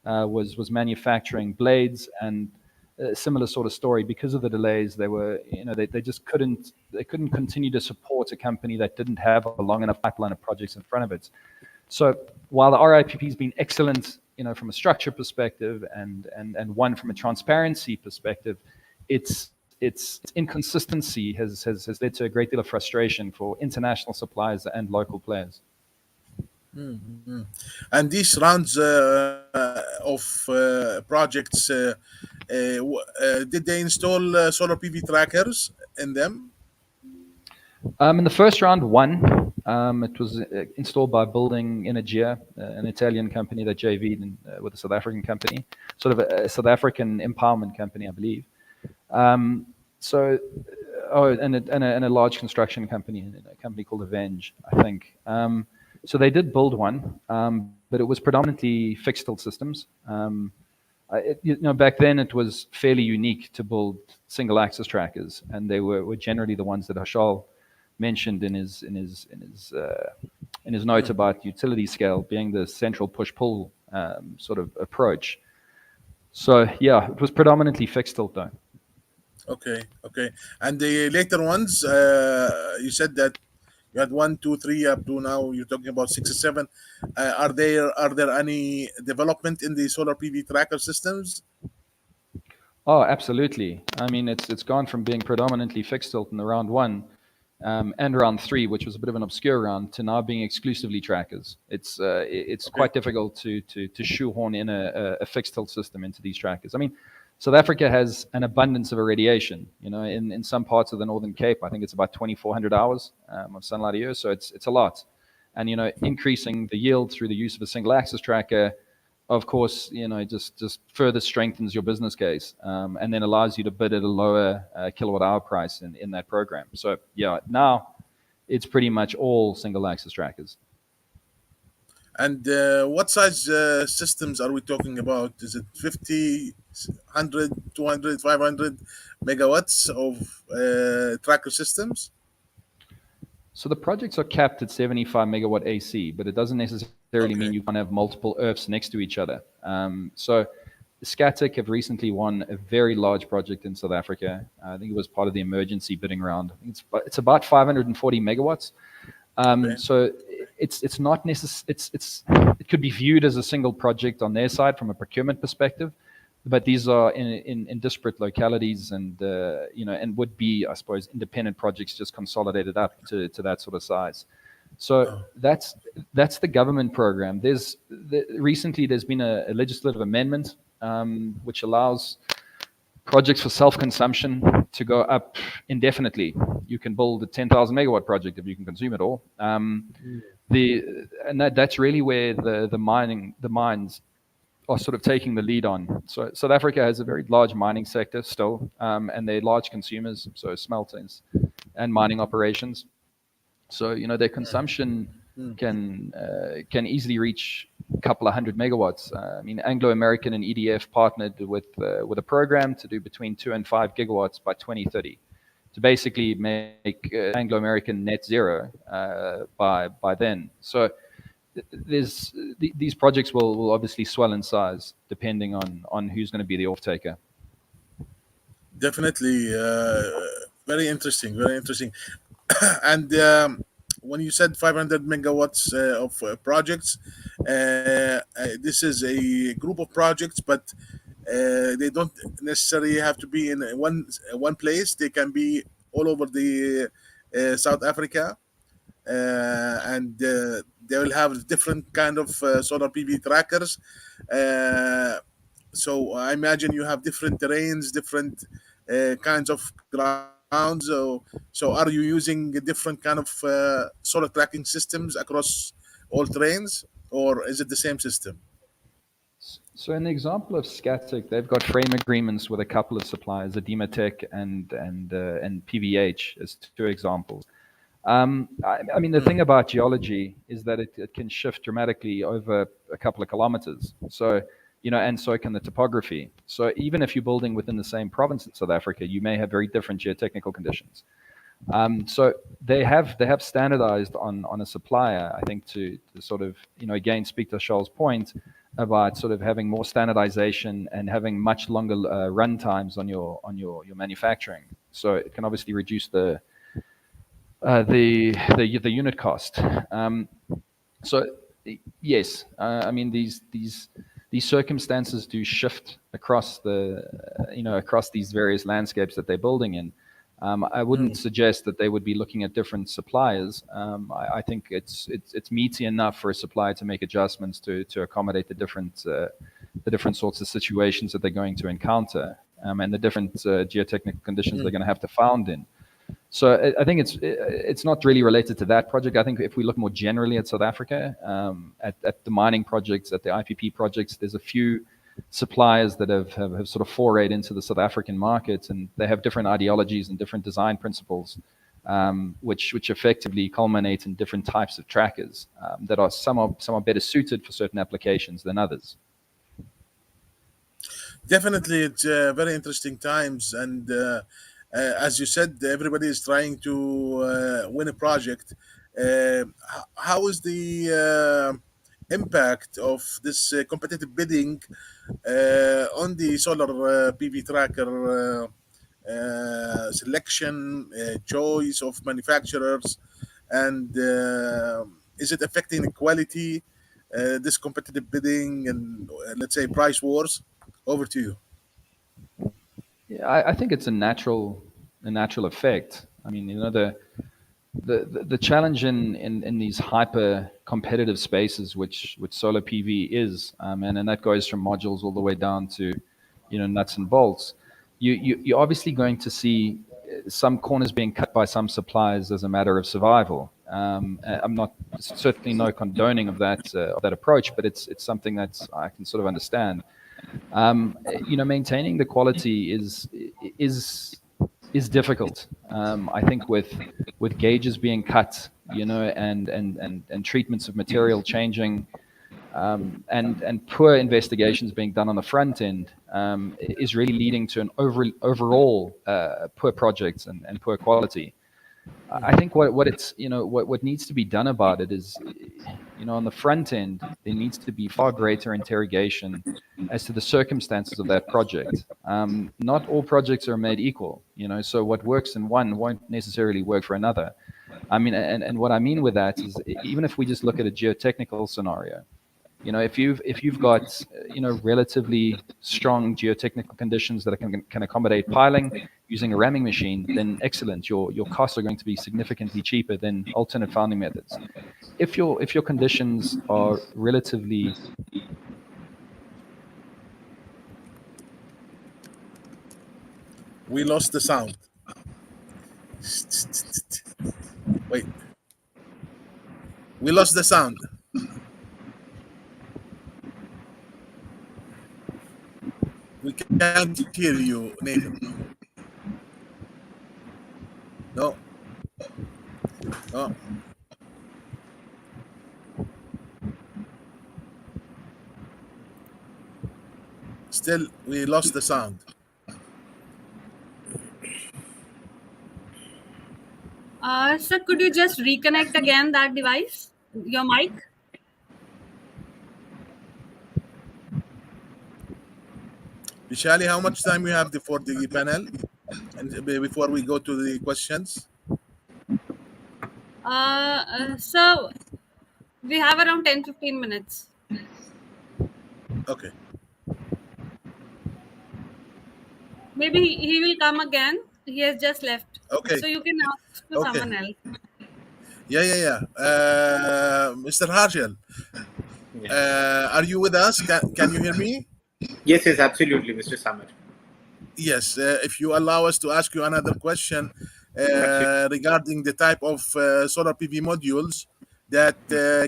was manufacturing blades, and a similar sort of story. Because of the delays, they just couldn't continue to support a company that didn't have a long enough pipeline of projects in front of it. So while the RIPP has been excellent, from a structure perspective and one from a transparency perspective, its inconsistency has led to a great deal of frustration for international suppliers and local players. Mm-hmm. And these rounds of projects, did they install solar PV trackers in them? In the first round, one. It was installed by Building Energia, an Italian company that JV'd with a South African company, sort of a South African empowerment company, I believe. And a large construction company, a company called Avenge, I think. So they did build one, but it was predominantly fixed tilt systems. Back then it was fairly unique to build single axis trackers, and they were generally the ones that Harshal mentioned in his note about utility scale being the central push-pull sort of approach. So yeah, it was predominantly fixed tilt though. Okay. And the later ones, you said that You had one, two, three, up to now. You're talking about six or seven. Are there any development in the solar PV tracker systems? Oh, absolutely. I mean, it's gone from being predominantly fixed tilt in the round one and round three, which was a bit of an obscure round, to now being exclusively trackers. It's Okay. quite difficult to shoehorn in a fixed tilt system into these trackers. I mean, South Africa has an abundance of irradiation. In some parts of the Northern Cape, I think it's about 2,400 hours of sunlight a year, so it's a lot. And increasing the yield through the use of a single axis tracker, of course, just further strengthens your business case, and then allows you to bid at a lower kilowatt hour price in that program. So yeah, now it's pretty much all single axis trackers. And what size systems are we talking about? Is it 50, 100, 200, 500 megawatts of tracker systems? So the projects are capped at 75 megawatt AC, but it doesn't necessarily mean Okay. you can't have multiple ERFs next to each other. So Scatic have recently won a very large project in South Africa. I think it was part of the emergency bidding round. I think it's about 540 megawatts. Okay. So it's not necessary. It could be viewed as a single project on their side from a procurement perspective, but these are in disparate localities, and would be, I suppose, independent projects just consolidated up to that sort of size. So Oh, that's the government program. Recently there's been a legislative amendment which allows projects for self-consumption to go up indefinitely. You can build a 10,000 megawatt project if you can consume it all. The and that's really where the mines are sort of taking the lead on. So South Africa has a very large mining sector still, and they're large consumers, so smelters and mining operations. So their consumption can easily reach a couple of hundred megawatts. I mean, Anglo American and EDF partnered with a program to do between 2 and 5 gigawatts by 2030 to basically make Anglo American net zero by then. So these projects will obviously swell in size depending on who's going to be the off taker. definitely. Very interesting. Very interesting. And when you said 500 megawatts of projects, this is a group of projects, but they don't necessarily have to be in one place. They can be all over the South Africa, and they will have different kind of solar PV trackers. Uh, so I imagine you have different terrains, different kinds of grounds. So are you using different kind of solar tracking systems across all terrains, or is it the same system? So in the example of Scatic, they've got frame agreements with a couple of suppliers, Adimatec and PVH as two examples. I mean, the thing about geology is that it can shift dramatically over a couple of kilometers. So, and so can the topography. So even if you're building within the same province in South Africa, you may have very different geotechnical conditions. So they have standardized on a supplier, I think, to sort of again speak to Charles' point about sort of having more standardization and having much longer run times on your manufacturing. So it can obviously reduce the unit cost. So yes, I mean these circumstances do shift across across these various landscapes that they're building in. I wouldn't suggest that they would be looking at different suppliers. I think it's meaty enough for a supplier to make adjustments to accommodate the different sorts of situations that they're going to encounter, and the different geotechnical conditions they're going to have to found in. So I think it's not really related to that project. I think if we look more generally at South Africa, at the mining projects, at the IPP projects, there's a few suppliers that have sort of forayed into the South African market, and they have different ideologies and different design principles, which effectively culminate in different types of trackers that are some are better suited for certain applications than others. Definitely, it's very interesting times, and as you said, everybody is trying to win a project. How is the impact of this competitive bidding on the solar PV tracker selection, choice of manufacturers? and is it affecting the quality, this competitive bidding, and let's say price wars? Over to you. Yeah, I think it's a natural effect. I mean, the challenge in these hyper competitive spaces, which solar PV is, and that goes from modules all the way down to, nuts and bolts. You're obviously going to see some corners being cut by some suppliers as a matter of survival. I'm not certainly no condoning of that approach, but it's something that I can sort of understand. Maintaining the quality is is difficult. I think with gauges being cut, and treatments of material changing, and poor investigations being done on the front end, is really leading to an overall poor projects and poor quality. I think what it's what needs to be done about it is, on the front end there needs to be far greater interrogation as to the circumstances of that project. Not all projects are made equal, so what works in one won't necessarily work for another. I mean, and what I mean with that is, even if we just look at a geotechnical scenario, if you've got relatively strong geotechnical conditions that can accommodate piling using a ramming machine, then excellent. Your costs are going to be significantly cheaper than alternate founding methods. If your conditions are relatively We lost the sound. Wait, we lost the sound. We can't hear you, Nathan. No, no. Still, we lost the sound. Sir, could you just reconnect again that device, your mic? Vishali, how much time we have for the panel, and before we go to the questions? So we have around 10-15 minutes. Okay, Maybe he will come again. He has just left. okay, So you can ask to okay. someone else. Yeah, yeah, yeah. Mr. Harshal, Yeah. are you with us? Can you hear me? Yes, yes, absolutely, Mr. Samar. Yes, if you allow us to ask you another question Absolutely. regarding the type of solar PV modules that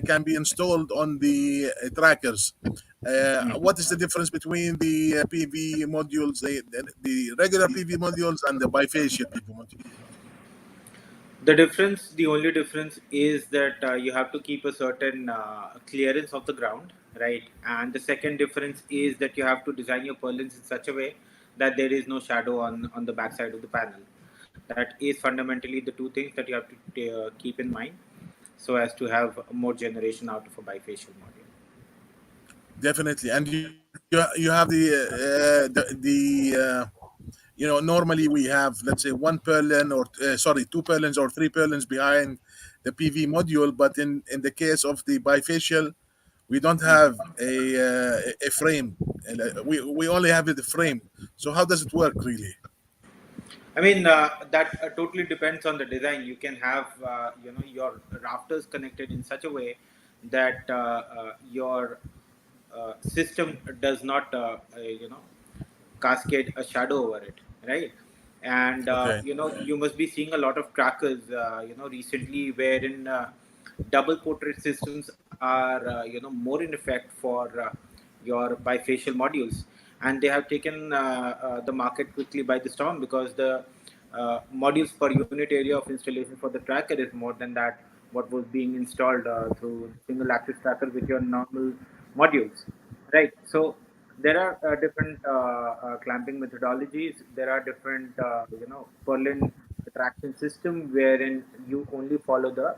can be installed on the trackers. What is the difference between the PV modules, the regular PV modules, and the bifacial PV modules? The only difference is that you have to keep a certain clearance of the ground, right? And the second difference is that you have to design your purlins in such a way that there is no shadow on the backside of the panel. That is fundamentally the two things that you have to keep in mind, so as to have more generation out of a bifacial module. Definitely, and you have normally we have, let's say, one purlin, or sorry, two purlins or three purlins behind the PV module, but in the case of the bifacial, we don't have a frame. We only have the frame. So how does it work really? I mean, that totally depends on the design. You can have, your rafters connected in such a way that your system does not, cascade a shadow over it, right? And Okay. you must be seeing a lot of trackers, recently, wherein double portrait systems are, more in effect for your bifacial modules, and they have taken the market quickly by the storm, because the modules per unit area of installation for the tracker is more than that what was being installed through single axis tracker with your normal modules, right? So there are different clamping methodologies. There are different, Perlin traction system wherein you only follow the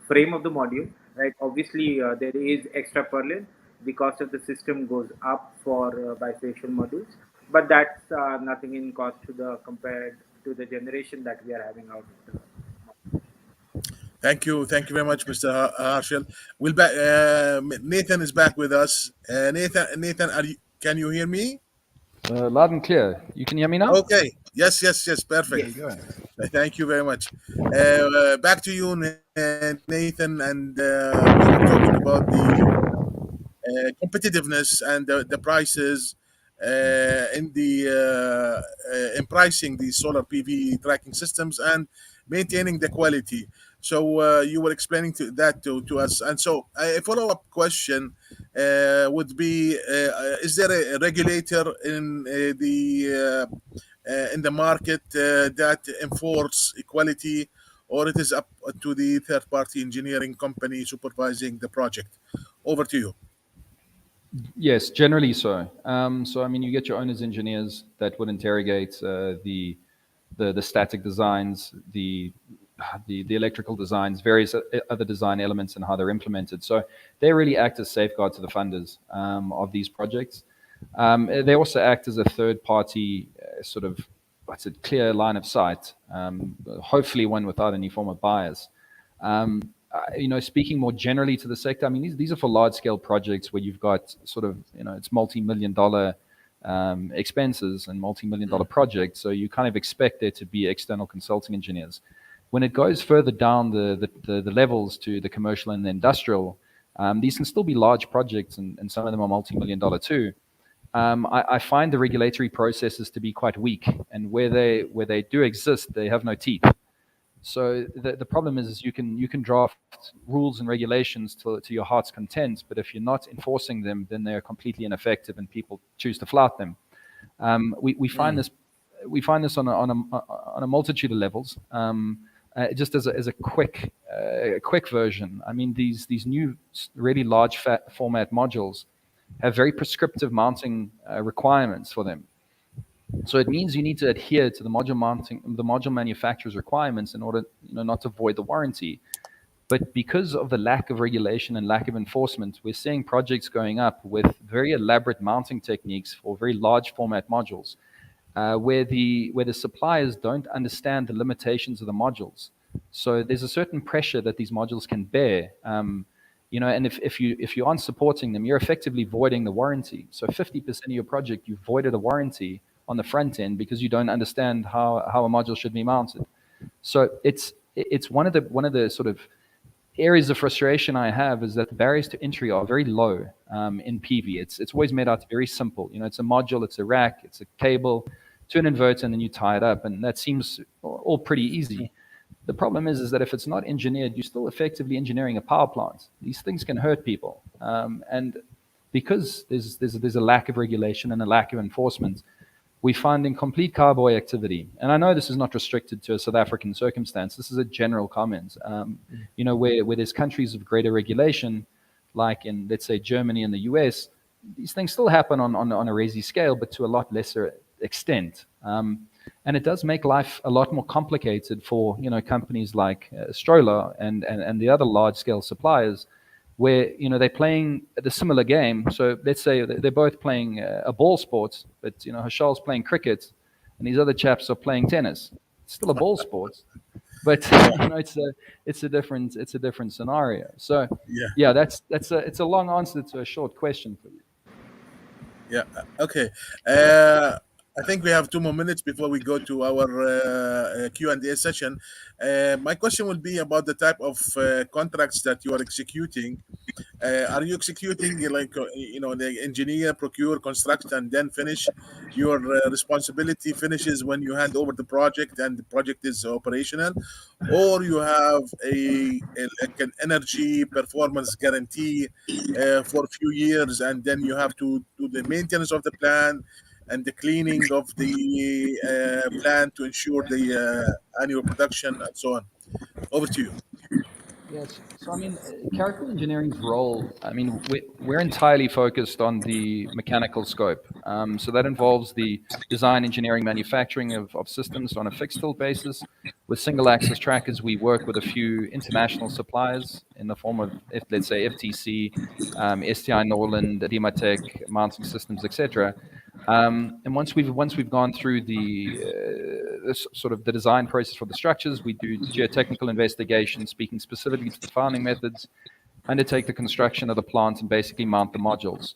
frame of the module, right? Obviously, there is extra purlin. The cost of the system goes up for bifacial modules, but that's nothing in cost to the compared to the generation that we are having out of the. Thank you very much, Mr. Harshal. We'll back. Nathan is back with us. Nathan, can you hear me? Loud and clear. You can hear me now? Okay. Yes. There Perfect. you go. Thank you very much. Back to you, Nathan, and we were talking about the competitiveness and the prices in pricing these solar PV tracking systems and maintaining the quality. So you were explaining to us, and so a follow-up question would be: is there a regulator in the market that enforce equality, or it is up to the third-party engineering company supervising the project? Over to you. Yes, generally so. So I mean, you get your owners engineers that would interrogate the static designs, the electrical designs, various other design elements, and how they're implemented. So they really act as safeguard to the funders of these projects. They also act as a third party sort of what's a clear line of sight, hopefully one without any form of bias. Speaking more generally to the sector, I mean, these are for large scale projects where you've got sort of, it's multi-million dollar expenses and multi-million dollar projects. So you kind of expect there to be external consulting engineers. When it goes further down the levels to the commercial and the industrial, these can still be large projects, and some of them are multi-million dollar too. I find the regulatory processes to be quite weak, and where they do exist, they have no teeth. So the problem is you can draft rules and regulations to your heart's content, but if you're not enforcing them, then they're completely ineffective, and people choose to flout them. We find this on a multitude of levels. Just as a quick version, I mean these new really large format modules have very prescriptive mounting requirements for them. So it means you need to adhere to the module manufacturer's requirements in order, not to void the warranty. But because of the lack of regulation and lack of enforcement, we're seeing projects going up with very elaborate mounting techniques for very large format modules, where the suppliers don't understand the limitations of the modules. So there's a certain pressure that these modules can bear. And if you aren't supporting them, you're effectively voiding the warranty. So 50% of your project, you've voided a warranty on the front end because you don't understand how a module should be mounted. So it's one of the sort of areas of frustration I have is that the barriers to entry are very low in PV. It's always made out very simple. It's a module, it's a rack, it's a cable to an inverter, and then you tie it up, and that seems all pretty easy. The problem is that if it's not engineered, you're still effectively engineering a power plant. These things can hurt people, and because there's a lack of regulation and a lack of enforcement, we find in complete cowboy activity. And I know this is not restricted to a South African circumstance. This is a general comment. Where there's countries of greater regulation, like in, let's say, Germany and the US, these things still happen on a resi scale, but to a lot lesser extent. And it does make life a lot more complicated for companies like Stroller and the other large scale suppliers, where they're playing the similar game. So let's say they're both playing a ball sport, but Hashal's playing cricket, and these other chaps are playing tennis. It's still a ball sport, but it's a different scenario. So Yeah. yeah, it's a long answer to a short question for you. Yeah. Okay. I think we have 2 more minutes before we go to our Q&A session. My question will be about the type of contracts that you are executing. Are you executing like the engineer, procure, construct, and then finish? Your responsibility finishes when you hand over the project and the project is operational, or you have like an energy performance guarantee for a few years, and then you have to do the maintenance of the plant and the cleaning of the plant to ensure the annual production and so on. Over to you. Yes. So, I mean, character engineering's role, I mean, we're entirely focused on the mechanical scope. So that involves the design, engineering, manufacturing of systems on a fixed tilt basis. With single axis trackers, we work with a few international suppliers in the form of, let's say, FTC, STI Norland, Adimatec, Mounting Systems, etc. And once we've gone through this sort of the design process for the structures, we do geotechnical investigation, speaking specifically to the founding methods, undertake the construction of the plant, and basically mount the modules.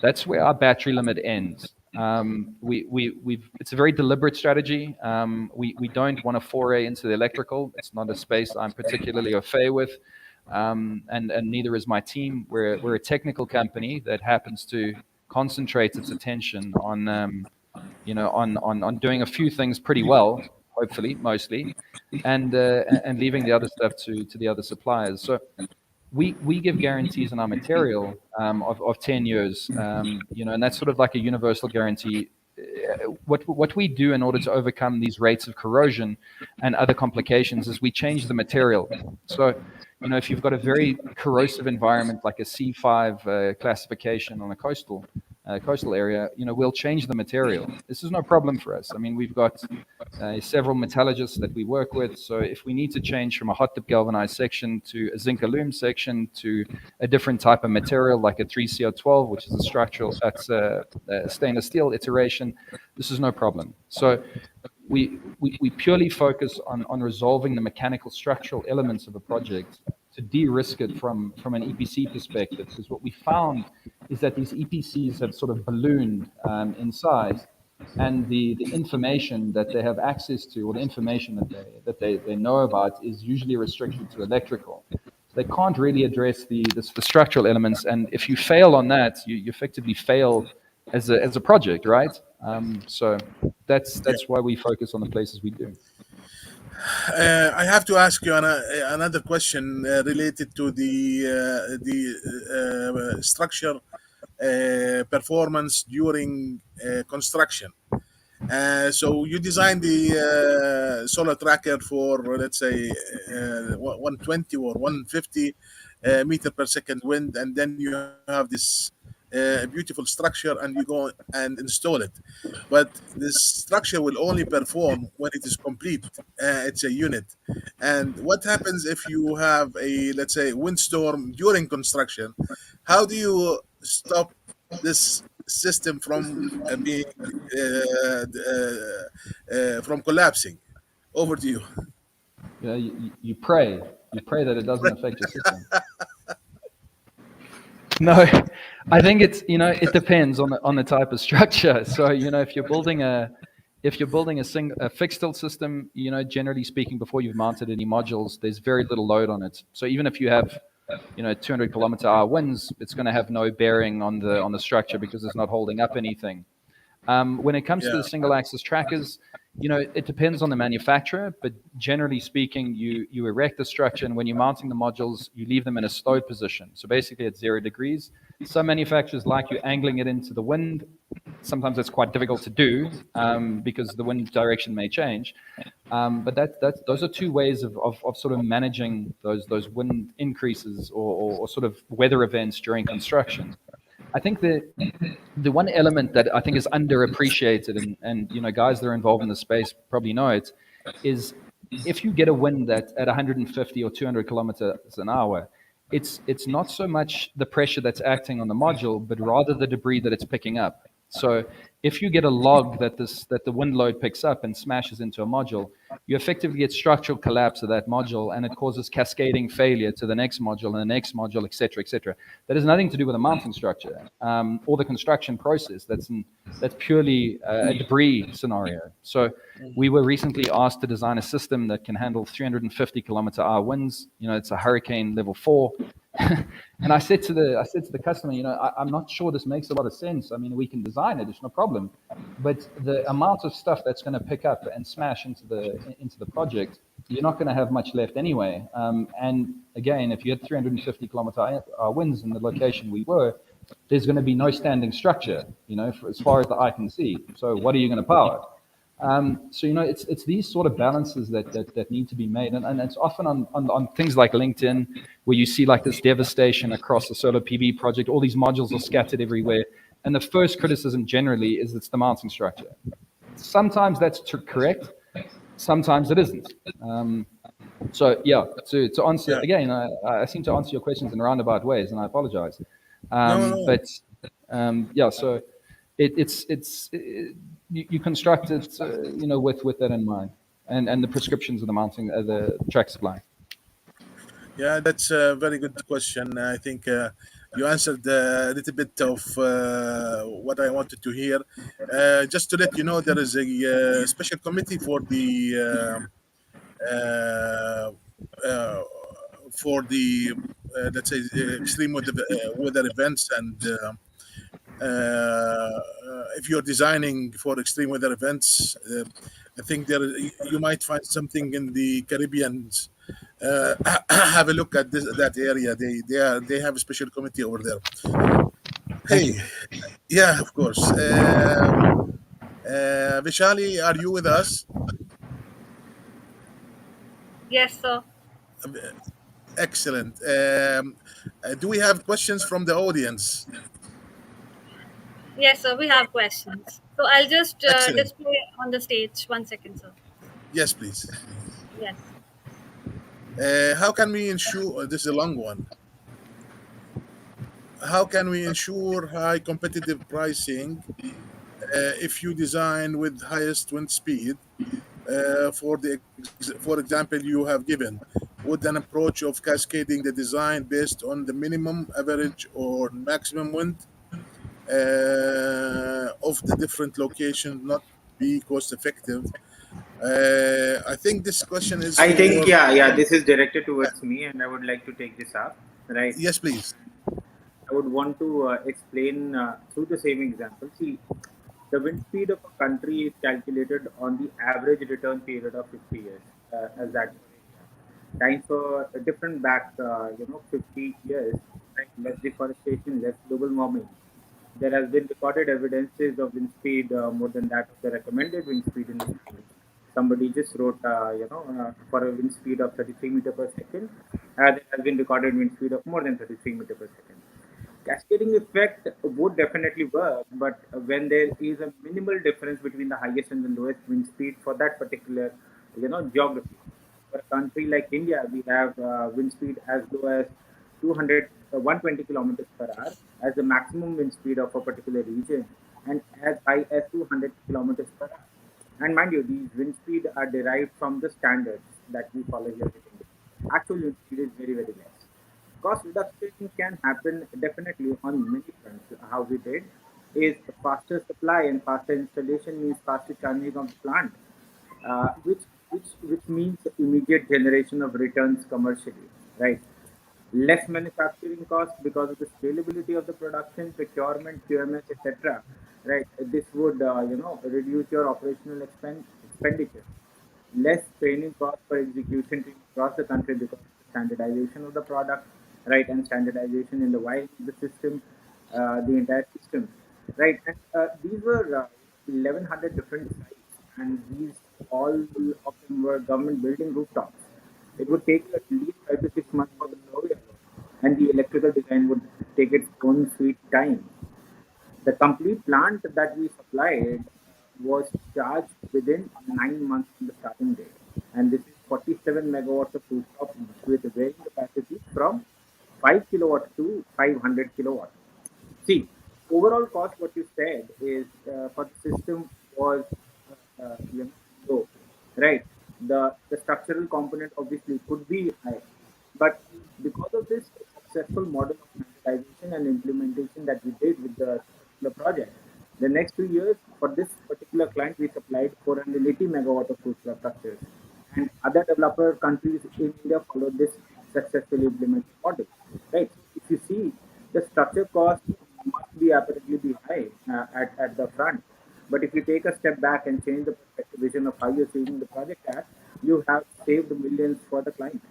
That's where our battery limit ends. It's a very deliberate strategy. We don't want to foray into the electrical. It's not a space I'm particularly au fait with, and neither is my team. We're a technical company that happens to concentrate its attention on on doing a few things pretty well, hopefully mostly, and leaving the other stuff to the other suppliers. So we give guarantees on our material of 10 years, and that's sort of like a universal guarantee. What we do in order to overcome these rates of corrosion and other complications is we change the material. So, if you've got a very corrosive environment like a C5 classification on a coastal area, we'll change the material. This is no problem for us. I mean, we've got several metallurgists that we work with. So if we need to change from a hot dip galvanized section to a zinc aluminum section to a different type of material like a 3CO12, which is that's a stainless steel iteration, this is no problem. So we purely focus on resolving the mechanical structural elements of a project to de-risk it from an EPC perspective, because what we found is that these EPCs have sort of ballooned in size, and the information that they have access to, or the information that they know about, is usually restricted to electrical. So they can't really address the structural elements, and if you fail on that, you effectively fail as a project, right? So that's why we focus on the places we do. I have to ask you another question related to the structure performance during construction. So you designed the solar tracker for, let's say, 120 or 150 meter per second wind, and then you have this beautiful structure and you go and install it. But this structure will only perform when it is complete. It's a unit. And what happens if you have a, let's say, windstorm during construction? How do you stop this system from being from collapsing? Over to you. You pray that it doesn't affect your system. No, I think it depends on the type of structure. So if you're building a fixed tilt system, generally speaking, before you've mounted any modules, there's very little load on it. So even if you have 200 kilometer-hour winds, it's going to have no bearing on the structure because it's not holding up anything. When it comes to the single axis trackers, it depends on the manufacturer, but generally speaking, you erect the structure, and when you're mounting the modules, you leave them in a stowed position. So basically at 0 degrees. Some manufacturers like you angling it into the wind. Sometimes it's quite difficult to do because the wind direction may change. But those are two ways of sort of managing those wind increases or sort of weather events during construction. I think the one element that I think is underappreciated, and guys that are involved in the space probably know it, is if you get a wind that at 150 or 200 kilometers an hour, it's not so much the pressure that's acting on the module, but rather the debris that it's picking up. So if you get a log that the wind load picks up and smashes into a module, you effectively get structural collapse of that module, and it causes cascading failure to the next module and the next module, et cetera, et cetera. That has nothing to do with the mounting structure or the construction process. That's purely a debris scenario. So we were recently asked to design a system that can handle 350 kilometer-hour winds. It's a hurricane level 4. And I said to the customer, I'm not sure this makes a lot of sense. I mean, we can design it; it's no problem. But the amount of stuff that's going to pick up and smash into the project, you're not going to have much left anyway. And again, if you had 350 kilometer winds in the location we were, there's going to be no standing structure, as far as the eye can see. So what are you going to power? So it's these sort of balances that need to be made, and it's often on things like LinkedIn where you see like this devastation across the solar PV project. All these modules are scattered everywhere, and the first criticism generally is it's the mounting structure. Sometimes that's correct, sometimes it isn't. So yeah, to answer again, I seem to answer your questions in roundabout ways, and I apologize. No. But yeah, so You construct it, with that in mind, and the prescriptions of the mounting, the track supply. Yeah, that's a very good question. I think you answered a little bit of what I wanted to hear. Just to let you know, there is a special committee uh, uh, for the let's say extreme weather events, and if you're designing for extreme weather events, I think you might find something in the Caribbean. Have a look at that area. They have a special committee over there. Thank Hey, you. yeah, of course. Vishali, are you with us? Yes, sir. Excellent. Do we have questions from the audience? Yes, sir. We have questions. So I'll just Excellent. display on the stage. 1 second, sir. Yes, please. Yes. How can we ensure this is a long one? How can we ensure high competitive pricing if you design with highest wind speed? For example, you have given, would an approach of cascading the design based on the minimum, average, or maximum wind of the different locations not be cost effective? I think this question is I think, for. yeah, this is directed towards me, and I would like to take this up, right? Yes, please. I would want to explain through the same example. See, the wind speed of a country is calculated on the average return period of 50 years, as that for India. Time for a different back, 50 years, like less deforestation, less global warming. There has been recorded evidences of wind speed more than that of the recommended wind speed in the schools. Somebody just wrote, for a wind speed of 33 meter per second, there has been recorded wind speed of more than 33 meter per second. Cascading effect would definitely work, but when there is a minimal difference between the highest and the lowest wind speed for that particular, geography. For a country like India, we have wind speed as low as 120 kilometers per hour as the maximum wind speed of a particular region, and as high as 200 kilometers per hour. And mind you, these wind speed are derived from the standards that we follow here in India. Actual wind speed is very, very less. Cost reduction can happen definitely on many fronts. How we did is faster supply and faster installation means faster charging of the plant, which means immediate generation of returns commercially, right? Less manufacturing cost because of the scalability of the production, procurement, QMS, etc. Right? This would reduce your operational expenditure. Less training cost for execution team across the country because of the standardization of the product, right, and standardization in the wiring of the system, the entire system, right. And these were 1,100 different sites, and these all of them were government building rooftops. It would take you at least 5 to 6 months for the survey alone, and the electrical design would take its own sweet time. The complete plant that we supplied was charged within 9 months from the starting date. And this is 47 megawatts of rooftop with varying capacity from 5 kilowatt to 500 kilowatt. See, overall cost, what you said is for the system was low, right? The structural component obviously could be high, but because of this successful model of standardization and implementation that we did with the project, the next 2 years for this particular client we supplied 480 megawatt of rooftop structures, and other developer countries in India followed this successfully implemented model, right? So if you see, the structure cost must be apparently be high at the front. But if you take a step back and change the perspective vision of how you're seeing the project at, you have saved millions for the client.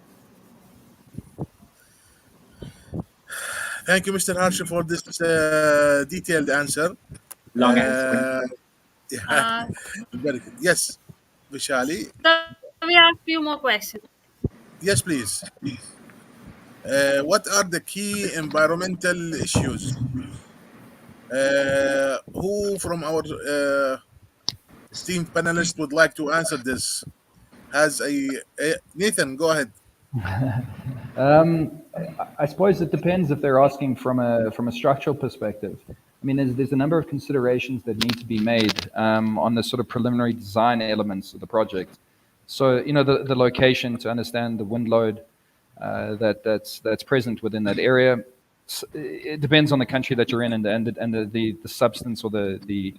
Thank you, Mr. Harsha, for this detailed answer. Long answer. Uh, yeah, Uh, very good. Yes, Vishali. so we have few more questions. Yes, please. What are the key environmental issues? Who from our esteemed panelists would like to answer this? Has a Nathan? Go ahead. I suppose it depends if they're asking from a structural perspective. I mean, there's a number of considerations that need to be made on the sort of preliminary design elements of the project. So, the location to understand the wind load that's present within that area. It depends on the country that you're in and the substance or the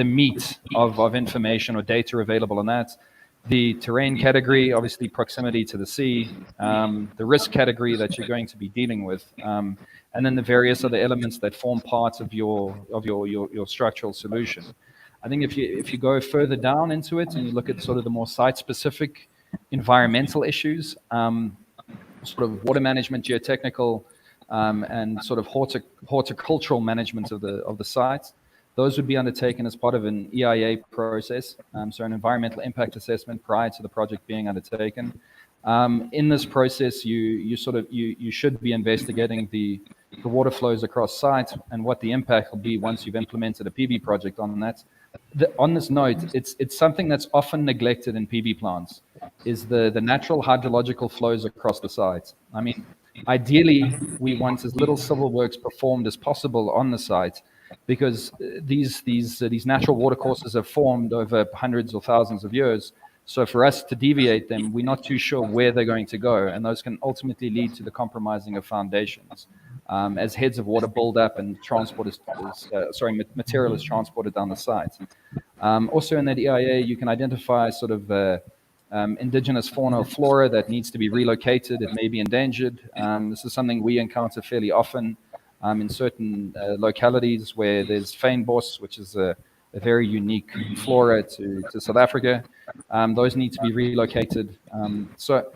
meat of information or data available on that. The terrain category, obviously proximity to the sea, the risk category that you're going to be dealing with, and then the various other elements that form parts of your structural solution. I think if you go further down into it and you look at sort of the more site specific environmental issues, sort of water management, geotechnical, and sort of horticultural management of the site. Those would be undertaken as part of an EIA process, so an environmental impact assessment prior to the project being undertaken. In this process, you should be investigating the water flows across site and what the impact will be once you've implemented a PV project on that. On this note, it's something that's often neglected in PV plants, is the natural hydrological flows across the site. I mean, ideally, we want as little civil works performed as possible on the site, because these natural watercourses have formed over hundreds or thousands of years. So for us to deviate them, we're not too sure where they're going to go, and those can ultimately lead to the compromising of foundations. As heads of water build up and material is transported down the site. Also in that EIA, you can identify sort of indigenous fauna or flora that needs to be relocated. It may be endangered. This is something we encounter fairly often in certain localities where there's fynbos, which is a very unique flora to South Africa. Those need to be relocated. So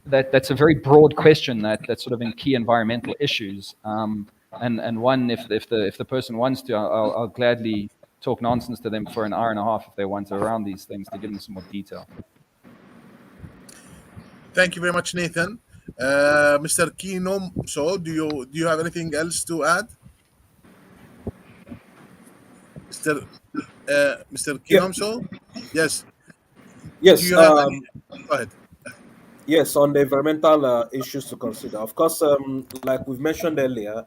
that's a very broad question that's sort of in key environmental issues. And one, if the person wants to, I'll gladly talk nonsense to them for an hour and a half if they want to around these things to give them some more detail. Thank you very much, Nathan. Mr. Keenum, so do you have anything else to add? Mr. Mr. Yeah. Keenum, so yes. Do Yes. you have any? Go ahead. Yes, on the environmental issues to consider. Of course, like we've mentioned earlier,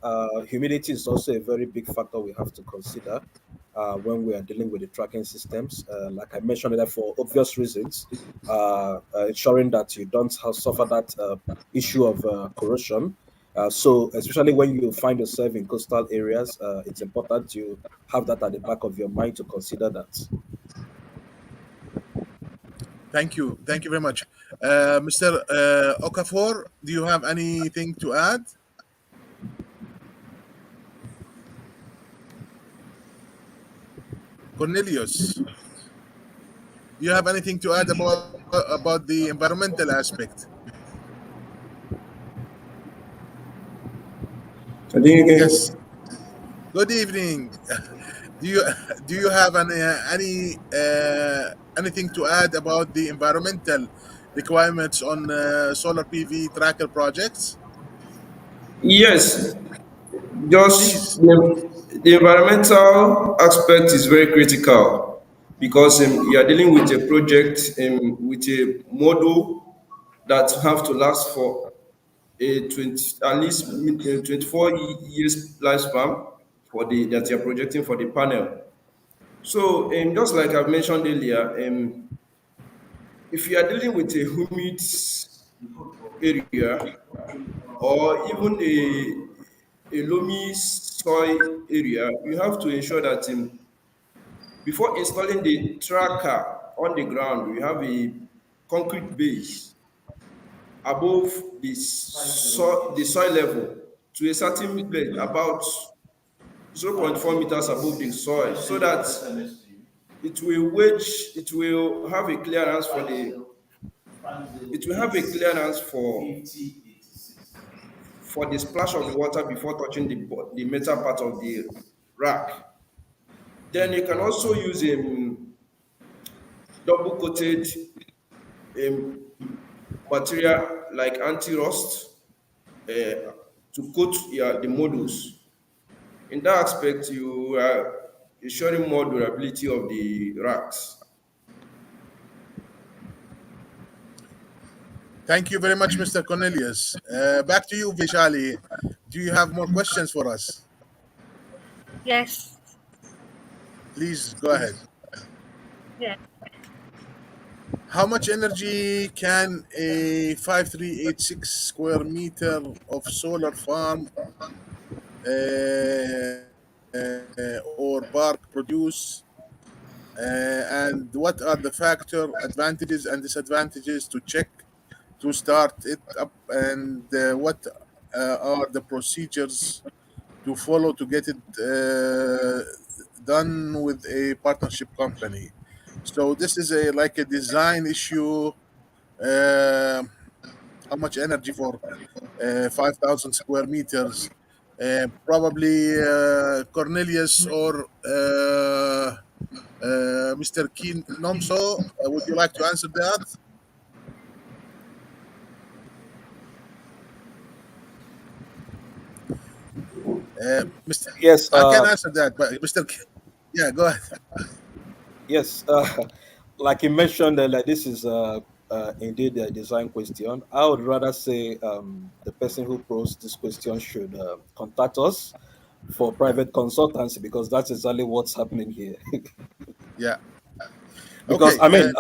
humidity is also a very big factor we have to consider when we are dealing with the tracking systems. Like I mentioned earlier, for obvious reasons, ensuring that you don't suffer that issue of corrosion. So, especially when you find yourself in coastal areas, it's important to have that at the back of your mind to consider that. Thank you. Thank you very much. Mr. Okafor, do you have anything to add? Cornelius, do you have anything to add about the environmental aspect? I didn't get. Yes. Good evening. Do you do you have anything to add about the environmental requirements on solar PV tracker projects? Yes, just Please. the environmental aspect is very critical because you are dealing with a project with a model that have to last for a 20, at least 24 years lifespan for the that you're projecting for the panel. So just like I've mentioned earlier, if you are dealing with a humid area or even a loamy soil area, you have to ensure that before installing the tracker on the ground, you have a concrete base above the soil level to a certain place, about 0.4 meters above the soil, so that it will have a clearance for the it will have a clearance for the splash of the water before touching the metal part of the rack. Then you can also use a double coated um, material like anti-rust to coat the modules. In that aspect, you are ensuring more durability of the racks. Thank you very much, Mr. Cornelius. Back to you, Vishali. Do you have more questions for us? Yes. Please go ahead. Yes. How much energy can a 5386 square meter of solar farm or park produce? And what are the factor advantages and disadvantages to check to start it up? And what are the procedures to follow to get it done with a partnership company? So this is a like a design issue. Uh, how much energy for 5,000 square meters? Probably Cornelius or Mr. Keen Nomso. Would you like to answer that? Mr. Yes, I can answer that, but Mr. Yeah, go ahead. yes. Like you mentioned, like this is indeed a design question. I would rather say the person who posed this question should contact us for private consultancy because that's exactly what's happening here. Yeah. Because Okay. I mean,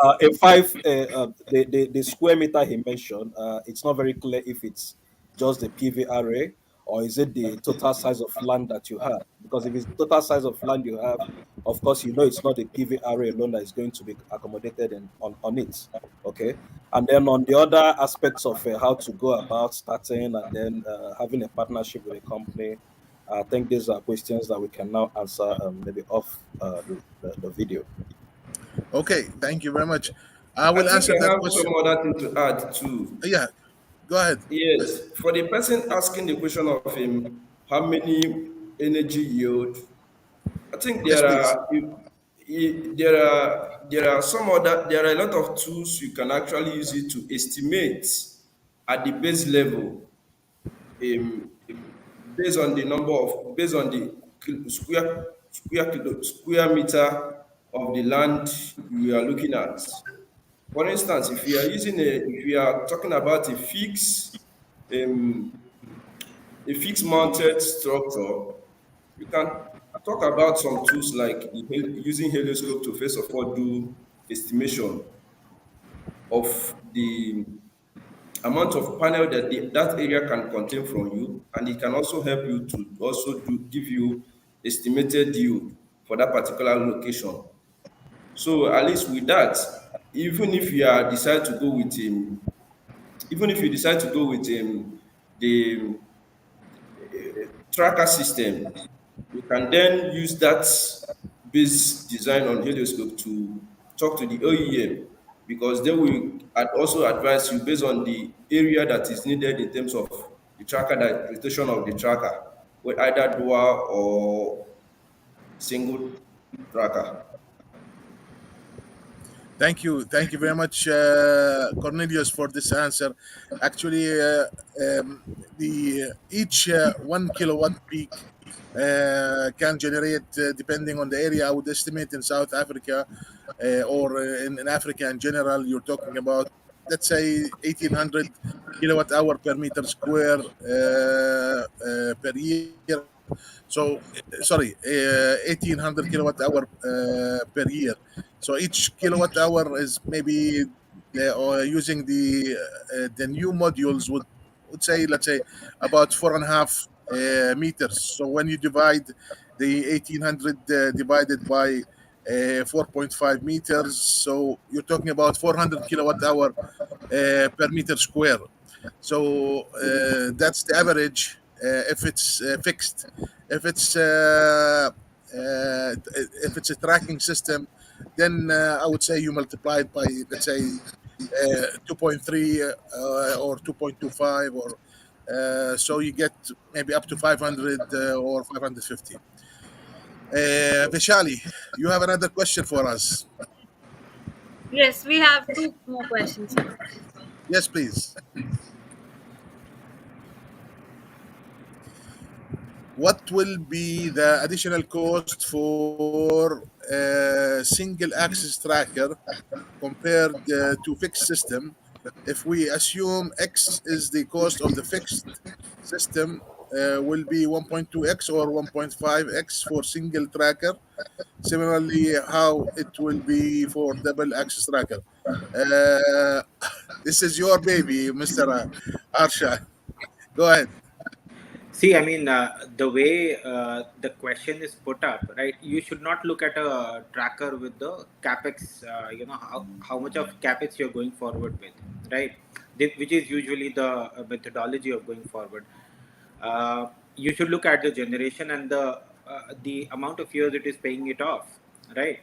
the square meter he mentioned, it's not very clear if it's just the PV array or is it the total size of land that you have. Because if it's total size of land you have, of course you know it's not the PV array alone that is going to be accommodated on it. Okay, and then on the other aspects of how to go about starting and then having a partnership with a company, I think these are questions that we can now answer maybe off the video. Okay. Thank you very much. I I will think answer I that have some question. other thing to add too. Yeah. Go ahead. Yes, for the person asking the question of him, how many energy yield? I think Yes, please. there are some other there are a lot of tools you can actually use it to estimate at the base level, um, based on the square meter of the land you are looking at. For instance, if you are talking about um, a fixed mounted structure, you can talk about some tools like using helioscope to first of all do estimation of the amount of panel that that area can contain from you, and it can also help you to also give you estimated yield for that particular location. So at least with that, even if you are decide to go with even if you decide to go with the tracker system, you can then use that base design on helioscope to talk to the OEM, because they will also advise you based on the area that is needed in terms of the tracker, that rotation of the tracker, with either dual or single tracker. Thank you very much, Cornelius, for this answer. Actually, um, the each 1 kilowatt peak can generate, depending on the area. I would estimate in South Africa or in Africa in general, you're talking about, let's say, 1800 kilowatt hour per meter square per year. So, sorry, 1800 kilowatt hour per year. So each kilowatt hour is maybe or using the new modules would say, let's say, about 4.5 meters. So when you divide the 1800 divided by 4.5 meters, so you're talking about 400 kilowatt hour per meter square. So that's the average if it's fixed. If it's if it's a tracking system, then I would say you multiply it by, let's say, 2.3 or 2.25, or so you get maybe up to 500 or 550. Vishali, you have another question for us? Yes, we have two more questions here. Yes, please. What will be the additional cost for a single axis tracker compared to fixed system? if we assume X is the cost of the fixed system, will be 1.2x or 1.5x for single tracker. Similarly, how it will be for double axis tracker. Uh, this is your baby, Mr. Arsha. Go ahead. See, I mean, the way the question is put up, right? You should not look at a tracker with the capex. How much of capex you're going forward with, right? Which is usually the methodology of going forward. You should look at the generation and the amount of years it is paying it off, right?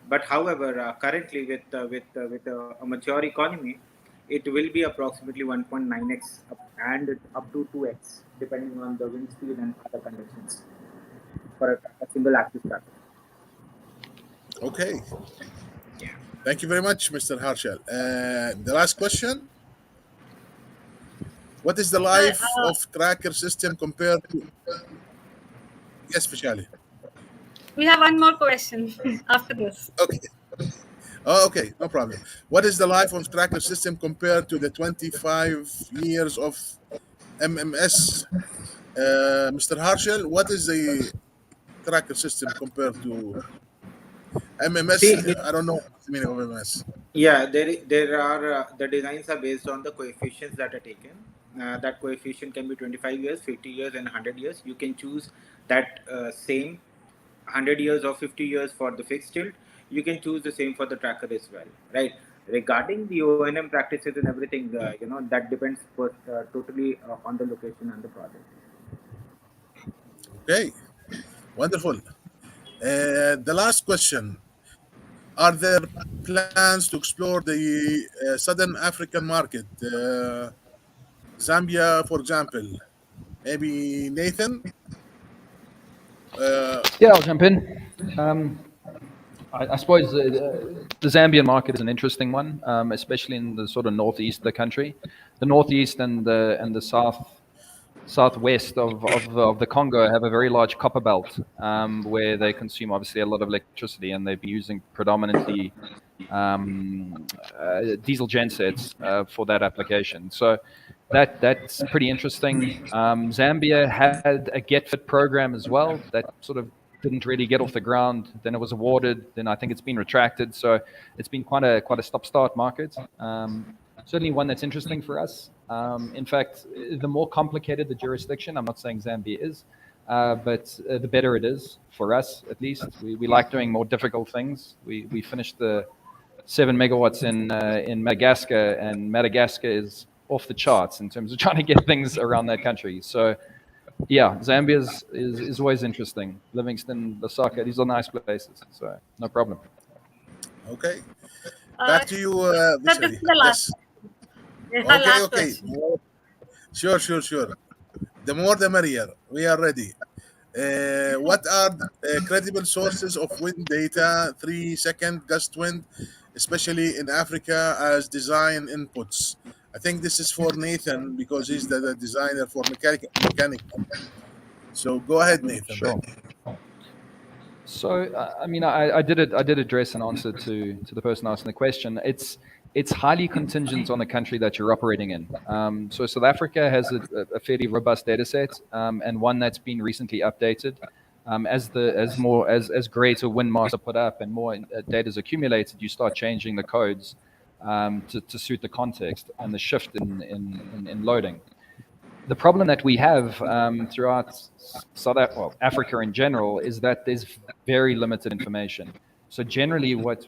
But however, currently with a mature economy, it will be approximately 1.9x and up to 2x depending on the wind speed and other conditions for a single axis tractor. Okay. Yeah. Thank you very much, Mr. Harshal. The last question: what is the Uh, life uh, of tracker system compared to? Yes, Fashali. we have one more question after this. Okay. Oh, okay, no problem. What is the life of tracker system compared to the 25 years of MMS? Mr. Harshal, what is the tracker system compared to See, MMS? I don't know what's the meaning of MMS. yeah, there are the designs are based on the coefficients that are taken. That coefficient can be 25 years, 50 years, and 100 years. You can choose that same 100 years or 50 years for the fixed tilt. You can choose the same for the tracker as well, right? Regarding the O&M practices and everything, that depends totally on the location and the project. Okay, wonderful. The last question: are there plans to explore the Southern African market, Zambia, for example? Maybe Nathan. Uh, Yeah, I'll jump in. I suppose the Zambian market is an interesting one, especially in the sort of northeast of the country. The northeast and the southwest of the Congo have a very large copper belt, where they consume obviously a lot of electricity, and they've been using predominantly diesel gensets for that application. So that's pretty interesting. Zambia had a Get Fit program as well that sort of didn't really get off the ground. Then it was awarded. Then I think it's been retracted. So it's been quite a stop-start market. Certainly one that's interesting for us. In fact, the more complicated the jurisdiction, I'm not saying Zambia is, but the better it is for us, at least. We like doing more difficult things. We finished the 7 megawatts in Madagascar, and Madagascar is off the charts in terms of trying to get things around that country. So yeah, Zambia is always interesting. Livingston, Lusaka, these are nice places. So no problem. okay, Uh, back to you, so this Vishali. is the last, Yes. our Okay, last okay. question. Sure, sure, sure. The more the merrier. We are ready. What are credible sources of wind data, 3 second gust wind, especially in Africa, as design inputs? I think this is for Nathan because he's the designer for mechanic. So go ahead, Nathan. Sure. So I mean, I did address and answer to the person asking the question. It's highly contingent on the country that you're operating in. So South Africa has a fairly robust data set, and one that's been recently updated. As greater wind masts are put up and more data is accumulated, you start changing the codes to suit the context and the shift in loading. The problem that we have throughout Africa in general is that there's very limited information. So generally, what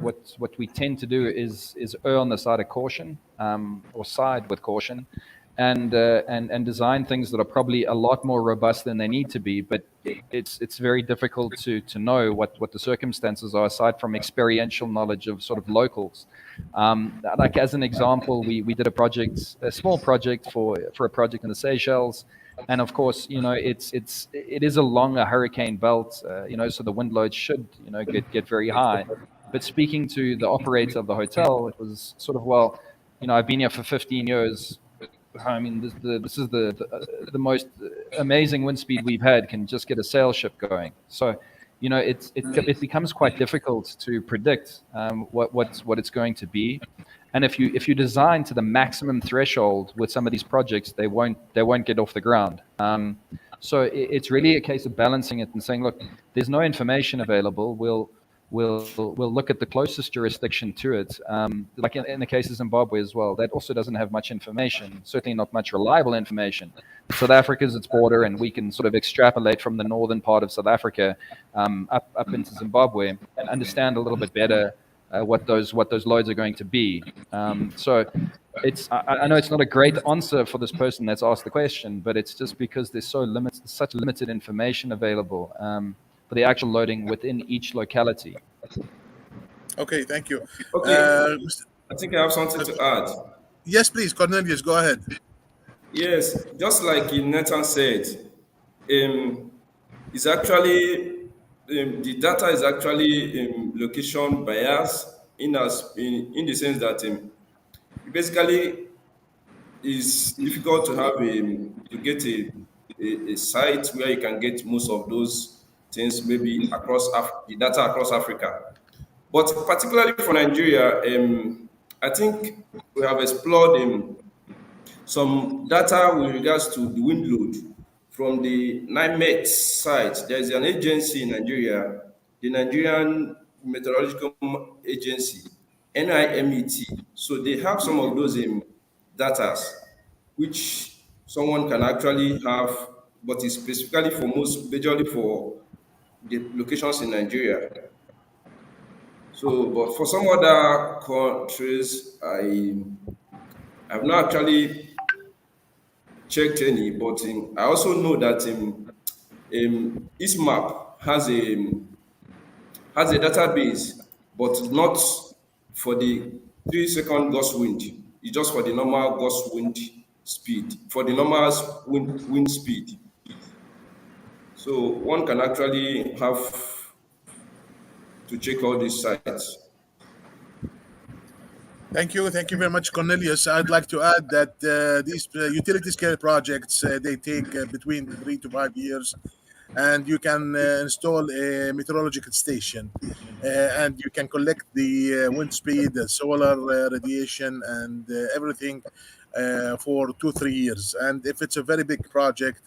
we tend to do is err on the side of caution, or side with caution, and design things that are probably a lot more robust than they need to be. But it's very difficult to know what the circumstances are aside from experiential knowledge of sort of locals. Like as an example, we did a small project for a project in the Seychelles, and of course, it is along a hurricane belt, so the wind load should get very high. But speaking to the operator of the hotel, it was sort of, well, I've been here for 15 years. I mean, this is the most amazing wind speed we've had. Can just get a sail ship going. So, it becomes quite difficult to predict what it's going to be. And if you design to the maximum threshold with some of these projects, they won't get off the ground. So it's really a case of balancing it and saying, look, there's no information available. We'll look at the closest jurisdiction to it, like in the case of Zimbabwe as well. That also doesn't have much information, certainly not much reliable information. South Africa is its border, and we can sort of extrapolate from the northern part of South Africa up into Zimbabwe and understand a little bit better what those loads are going to be. So I know it's not a great answer for this person that's asked the question, but it's just because there's such limited information available for the actual loading within each locality. Okay, thank you. Okay, Mr. I think I have something to add. Yes, please, Cornelius, go ahead. Yes, just like Nathan said, um, it's actually the data is actually location bias in the sense that basically it's difficult to have to get a site where you can get most of those things maybe the data across Africa. But particularly for Nigeria, I think we have explored some data with regards to the wind load from the NIMET site. There is an agency in Nigeria, the Nigerian Meteorological Agency, NIMET. So they have some of those data which someone can actually have, but it's specifically for majorly for the locations in Nigeria. So, but for some other countries, I have not actually checked any, but I also know that ISMAP has a database, but not for the 3 second gust wind. It's just for the normal gust wind speed, for the normal wind speed. So one can actually have to check all these sites. Thank you very much, Cornelius. I'd like to add that these utility scale projects they take between 3 to 5 years, and you can install a meteorological station, and you can collect the wind speed, the solar radiation, and everything for 2 3 years. And if it's a very big project,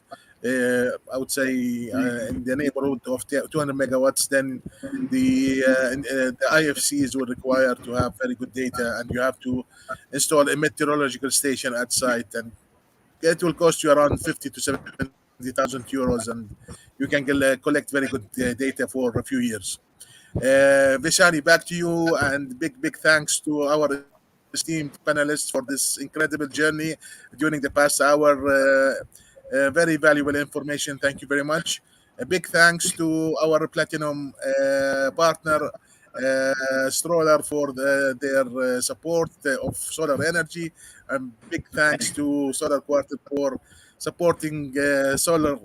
I would say in the neighborhood of 200 megawatts, then the IFCs will require to have very good data, and you have to install a meteorological station at site, and it will cost you around 50 to 70,000 euros, and you can collect very good data for a few years. Vishali, back to you, and big thanks to our esteemed panelists for this incredible journey during the past hour. Very valuable information. Thank you very much. A big thanks to our platinum partner, Stroller, for their support of solar energy. And big thanks to Solar Quarter for supporting solar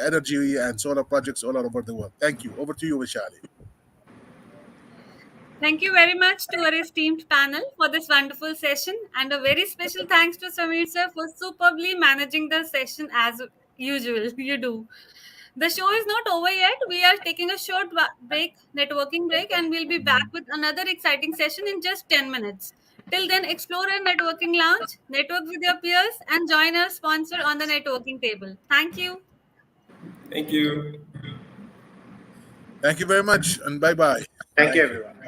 energy and solar projects all over the world. Thank you. Over to you, Vishali. Thank you very much to our esteemed panel for this wonderful session, and a very special thanks to Samir sir for superbly managing the session as usual. You do. The show is not over yet. We are taking a short networking break, and we'll be back with another exciting session in just 10 minutes. Till then, explore our networking lounge, network with your peers, and join our sponsor on the networking table. Thank you. Thank you. Thank you very much, and bye bye. Thank you, everyone.